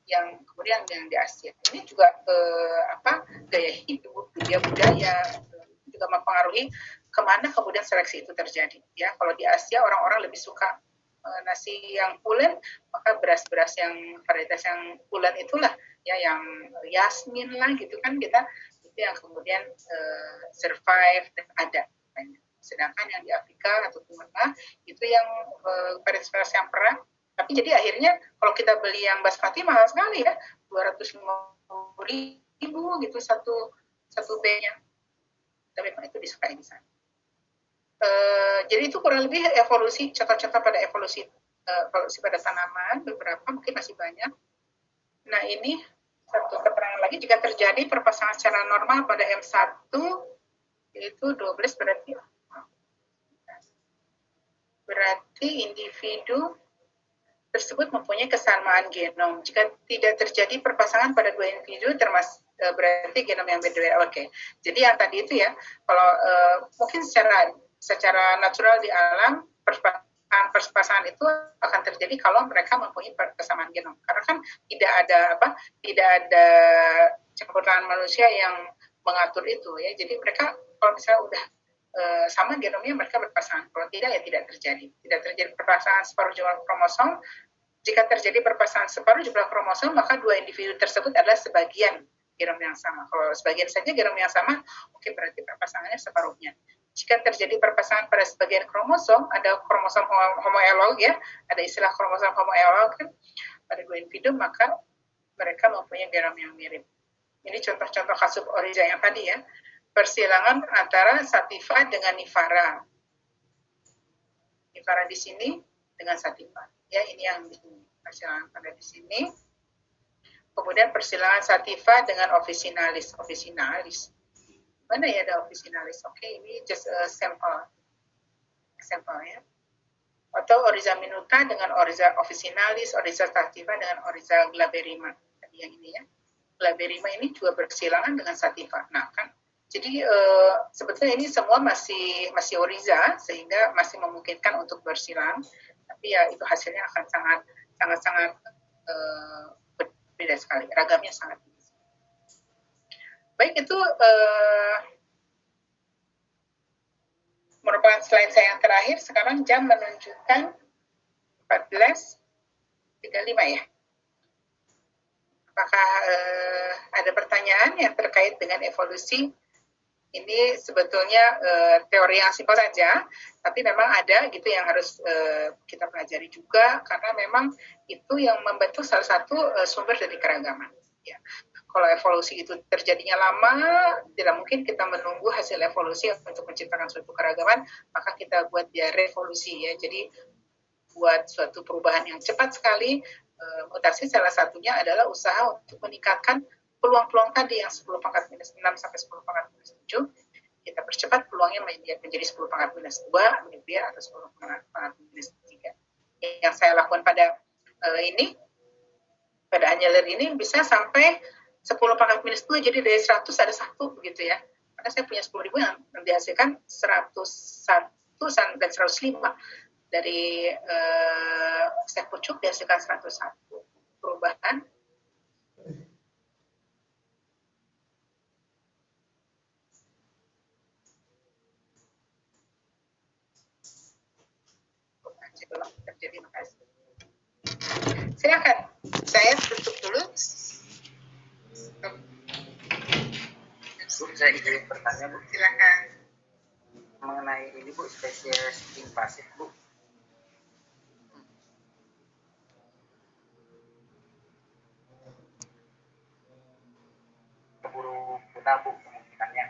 yang kemudian yang di Asia. Ini juga gaya hidup, budaya juga mempengaruhi kemana kemudian seleksi itu terjadi. Ya, kalau di Asia orang-orang lebih suka nasi yang pulen, maka beras-beras yang varietas yang pulen itulah ya, yang yasmin lah gitu kan, kita itu yang kemudian survive dan ada. Sedangkan yang di Afrika atau Timur Tengah itu yang varietas yang perang. Tapi jadi akhirnya kalau kita beli yang basmati mahal sekali ya, 250.000 gitu satu B-nya. Tapi memang itu disukai di sana. Jadi itu kurang lebih evolusi, contoh-contoh pada evolusi pada tanaman, beberapa mungkin masih banyak. Nah ini satu keterangan lagi, jika terjadi perpasangan secara normal pada M1 yaitu 12 berarti individu tersebut mempunyai kesamaan genom. Jika tidak terjadi perpasangan pada dua individu berarti genom yang berbeda. Oke. Jadi yang tadi itu ya, kalau mungkin secara natural di alam perpasangan itu akan terjadi kalau mereka mempunyai kesamaan genom. Karena kan tidak ada campur tangan manusia yang mengatur itu ya. Jadi mereka kalau misalnya udah sama genomnya, mereka berpasangan. Kalau tidak ya tidak terjadi. Tidak terjadi perpasangan separuh jumlah kromosom. Jika terjadi perpasangan separuh jumlah kromosom, maka dua individu tersebut adalah sebagian genom yang sama. Kalau sebagian saja genom yang sama, oke, berarti perpasangannya separuhnya. Jika terjadi perpasangan pada sebagian kromosom, ada kromosom homoelog ya, ada istilah kromosom homoelog kan, pada dua individu, maka mereka mempunyai genom yang mirip. Ini contoh-contoh kasus Oryza yang tadi ya, persilangan antara sativa dengan nivara. Nivara di sini dengan sativa. Ya, ini yang di sini. Persilangan pada di sini. Kemudian persilangan sativa dengan officinalis. Mana ya ada officinalis? Oke, ini just a sample. Sampel ya. Atau Oryza minuta dengan Oryza officinalis, Oryza sativa dengan Oryza glaberrima. Tadi yang ini ya. Glaberrima ini juga bersilangan dengan sativa. Nah, kan jadi sebetulnya ini semua masih Oryza, sehingga masih memungkinkan untuk bersilang. Tapi ya itu hasilnya akan sangat berbeda sekali, ragamnya sangat tinggi. Baik, itu merupakan slide saya yang terakhir. Sekarang jam menunjukkan 14.35 ya. Apakah ada pertanyaan yang terkait dengan evolusi? Ini sebetulnya teori yang simpel saja, tapi memang ada gitu yang harus kita pelajari juga, karena memang itu yang membentuk salah satu sumber dari keragaman. Ya. Kalau evolusi itu terjadinya lama, tidak mungkin kita menunggu hasil evolusi untuk menciptakan suatu keragaman, maka kita buat dia revolusi ya. Jadi buat suatu perubahan yang cepat sekali, mutasi salah satunya adalah usaha untuk meningkatkan peluang-peluang tadi yang 10 pangkat minus 6 sampai 10 pangkat minus 7, kita percepat peluangnya menjadi 10 pangkat minus 2, atau 10 pangkat minus 3. Yang saya lakukan pada annular ini bisa sampai 10 pangkat minus 2, jadi dari 100 ada 1 begitu ya. Karena saya punya 10.000 yang dihasilkan 101 dan 105. Dari stek pucuk dihasilkan 101 perubahan. Belum terjadi, makasih. Silakan, saya tutup dulu. Bu, saya ingin bertanya, Bu. Silakan. Mengenai ini, Bu, spesies invasif, Bu. Keburu punah, Bu, kemungkinannya.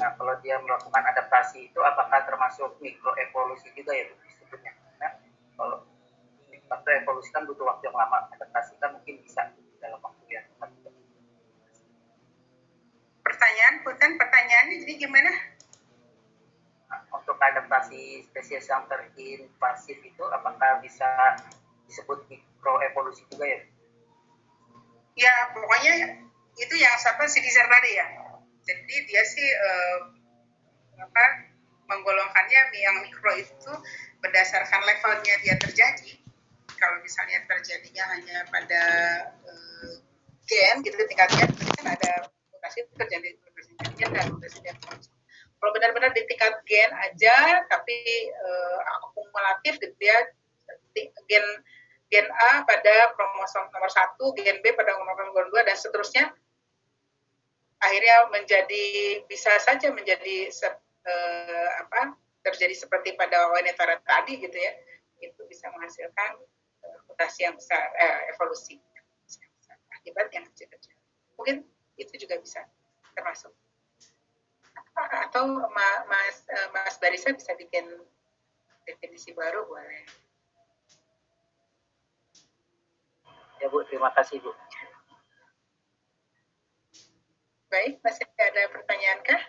Nah, kalau dia melakukan adaptasi itu apakah termasuk mikroevolusi juga ya, Bu, disebutnya? Nah, kalau waktu evolusi kan butuh waktu yang lama, adaptasi kan mungkin bisa dalam waktu yang cepat. Pertanyaannya jadi gimana? Nah, untuk adaptasi spesies yang terinvasif itu apakah bisa disebut mikroevolusi juga ya? Ya, pokoknya itu yang Citizen tadi ya. Jadi dia sih menggolongkannya yang mikro itu berdasarkan levelnya dia terjadi. Kalau misalnya terjadinya hanya pada gen gitu, tingkatnya kan ada mutasi terjadi gen dan mutasi gen. Kalau benar-benar di tingkat gen aja tapi akumulatif gitu ya, gen A pada kromosom nomor 1, gen B pada kromosom nomor 2 dan seterusnya, akhirnya bisa saja menjadi terjadi seperti pada wanita tadi gitu ya, itu bisa menghasilkan mutasi yang besar, evolusi akibat yang kecil-kecil. Mungkin itu juga bisa termasuk. Atau Mas Barisa bisa bikin definisi baru, boleh. Ya, Bu, terima kasih, Bu. Baik, masih ada pertanyaan kah?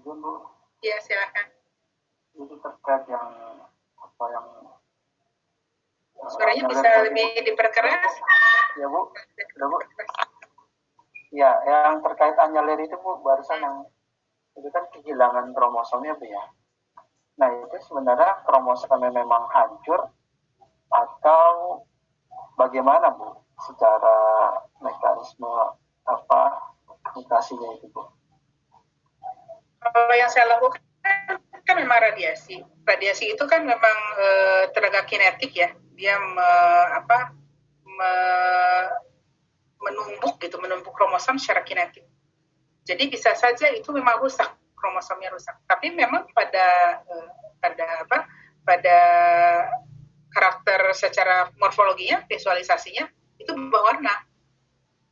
Bu. Ya, silakan. Ini terkait yang suaranya bisa lebih diperkeras? Ya, Bu. Udah, Bu. Ya, yang terkait annular itu, Bu, barusan yang itu kan kehilangan kromosomnya, Bu ya. Nah, itu sebenarnya kromosomnya memang hancur atau bagaimana, Bu, secara mekanisme mutasinya itu, Bu? Kalau yang saya lakukan kan memang radiasi. Radiasi itu kan memang tenaga kinetik ya. Dia menumpuk kromosom secara kinetik. Jadi bisa saja itu memang rusak, kromosomnya rusak. Tapi memang pada karakter secara morfologinya, visualisasinya itu berubah warna.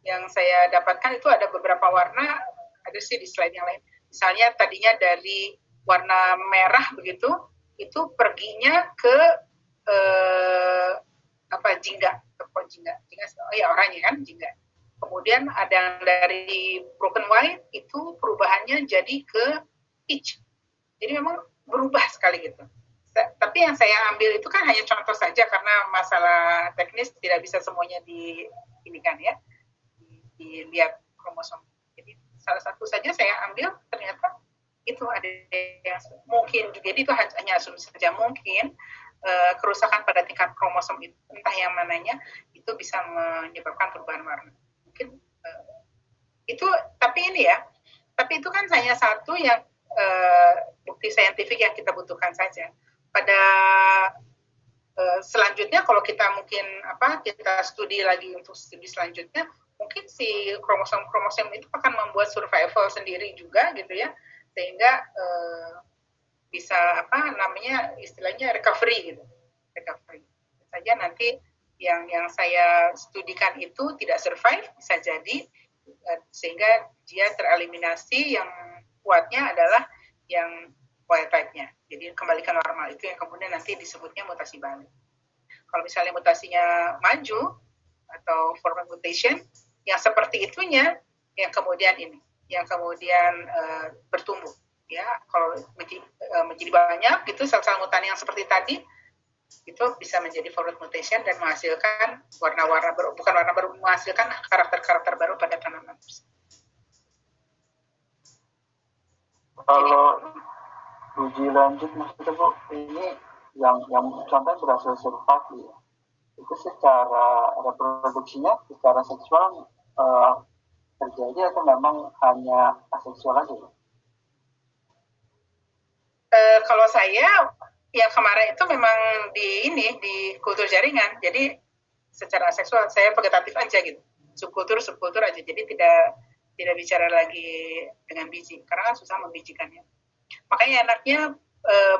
Yang saya dapatkan itu ada beberapa warna, ada sih di slide yang lain. Misalnya tadinya dari warna merah begitu, itu perginya ke jingga, oranye kan, jingga. Kemudian ada yang dari broken white, itu perubahannya jadi ke peach. Jadi memang berubah sekali gitu. Tapi yang saya ambil itu kan hanya contoh saja karena masalah teknis tidak bisa semuanya dilihat ya, dilihat kromosom. Jadi salah satu saja saya ambil, ternyata itu ada yang mungkin juga, jadi itu hanya asumsi saja, mungkin kerusakan pada tingkat kromosom itu, entah yang mananya, itu bisa menyebabkan perubahan warna. Mungkin itu, tapi itu kan hanya satu yang bukti saintifik yang kita butuhkan saja. Pada selanjutnya kalau kita mungkin kita studi lagi untuk studi selanjutnya, mungkin si kromosom itu akan membuat survival sendiri juga gitu ya, sehingga bisa istilahnya recovery gitu. Recovery. Saja nanti yang saya studikan itu tidak survive, bisa jadi sehingga dia tereliminasi, yang kuatnya adalah yang wild type-nya. Jadi kembalikan normal, itu yang kemudian nanti disebutnya mutasi balik. Kalau misalnya mutasinya maju atau forward mutation, yang seperti itunya yang kemudian bertumbuh. Ya, kalau menjadi banyak gitu sel-sel mutan yang seperti tadi, itu bisa menjadi forward mutation dan menghasilkan warna-warna baru, bukan warna baru, menghasilkan karakter-karakter baru pada tanaman. Kalau uji lanjut maksudnya Bu, ini yang contohnya berhasil survive ya, itu secara reproduksinya, secara seksual terjadi atau memang hanya aseksual aja? Kalau saya yang kemarin itu memang di kultur jaringan, jadi secara aseksual saya vegetatif aja gitu, subkultur aja, jadi tidak bicara lagi dengan biji karena kan susah membijikannya. Makanya enaknya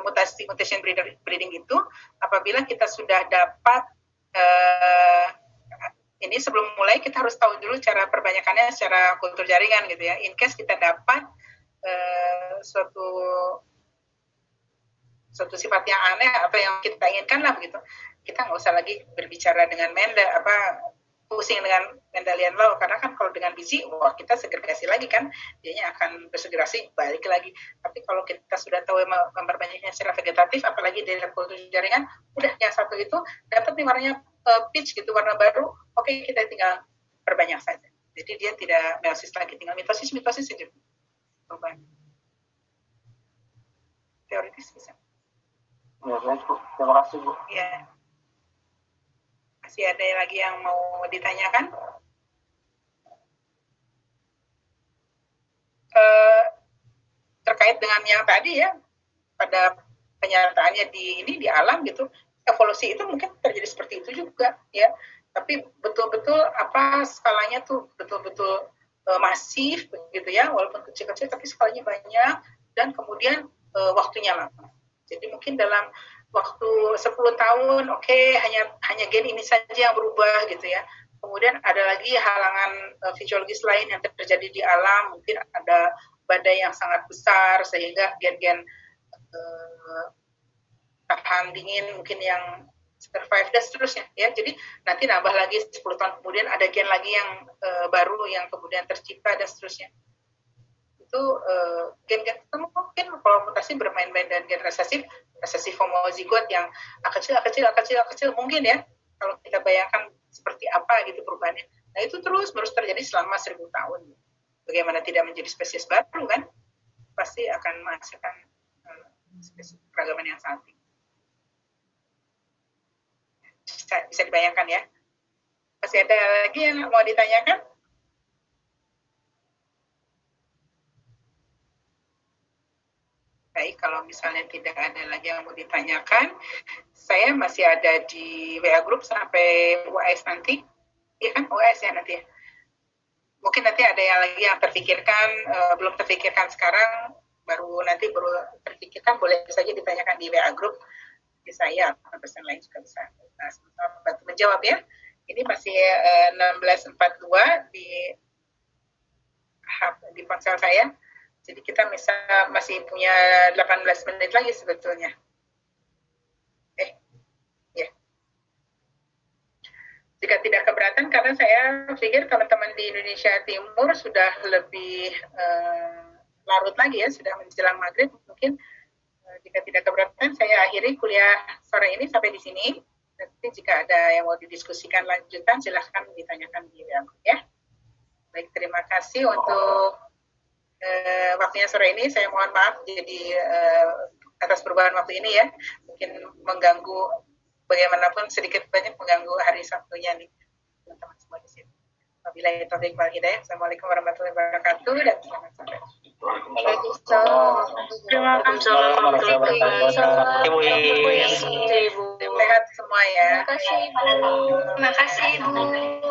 mutation breeding itu apabila kita sudah dapat ini sebelum mulai kita harus tahu dulu cara perbanyakannya secara kultur jaringan gitu ya. In case kita dapat suatu sifat yang aneh atau yang kita inginkan lah begitu, kita nggak usah lagi berbicara dengan pusing dengan Mendelian Law, karena kan kalau dengan biji, wah kita segregasi lagi kan, dianya akan bersegregasi balik lagi. Tapi kalau kita sudah tahu memperbanyaknya secara vegetatif, apalagi dari kultur jaringan, udah yang satu itu dapat nih warnanya peach gitu, warna baru, oke, kita tinggal perbanyak saja. Jadi dia tidak meiosis lagi, tinggal mitosis saja. Perubahan. Teoritis bisa. Ya, baik Bu. Terima kasih Bu. Ya. Masih ada lagi yang mau ditanyakan? Terkait dengan yang tadi ya, pada penyataannya di alam gitu, evolusi itu mungkin terjadi seperti itu juga ya. Tapi betul-betul skalanya tuh betul-betul masif begitu ya, walaupun kecil-kecil tapi skalanya banyak dan kemudian waktunya lama. Jadi mungkin dalam waktu 10 tahun, hanya gen ini saja yang berubah gitu ya. Kemudian ada lagi halangan fisiologis lain yang terjadi di alam, mungkin ada badai yang sangat besar sehingga gen-gen tahan dingin mungkin yang survive dan seterusnya ya. Jadi nanti nambah lagi 10 tahun kemudian ada gen lagi yang baru yang kemudian tercipta dan seterusnya. Itu gen-gen mungkin kalau mutasi bermain-main dengan gen resesif homozigot yang kecil mungkin ya, kalau kita bayangkan seperti apa gitu perubahannya. Nah itu terus terjadi selama 1000 tahun. Bagaimana tidak menjadi spesies baru kan? Pasti akan menghasilkan spesies keragaman yang sangat tinggi. Bisa dibayangkan ya. Masih ada lagi yang mau ditanyakan? Baik, kalau misalnya tidak ada lagi yang mau ditanyakan, saya masih ada di WA Group sampai UAS nanti. Iya kan, UAS ya nanti. Mungkin nanti ada yang lagi yang terpikirkan, belum terpikirkan sekarang, baru terpikirkan, boleh saja ditanyakan di WA Group. Di saya atau person lain juga bisa bantu menjawab ya. Ini masih 16.42 di ponsel saya. Jadi kita masih punya 18 menit lagi sebetulnya. Ya. Jika tidak keberatan, karena saya pikir teman-teman di Indonesia Timur sudah lebih larut lagi ya, sudah menjelang maghrib. Mungkin jika tidak keberatan, saya akhiri kuliah sore ini sampai di sini. Nanti jika ada yang mau didiskusikan lanjutan, silahkan ditanyakan di WA ya. Baik, terima kasih untuk waktunya sore ini. Saya mohon maaf jadi atas perubahan waktu ini ya, mungkin mengganggu, bagaimanapun sedikit banyak mengganggu hari Sabtunya nih teman-teman semua di sini. Wabillahi taufiq wal hidayah. Assalamualaikum warahmatullahi wabarakatuh dan selamat sore. Terima kasih. Ibu sehat semua ya. Terima kasih Ibu.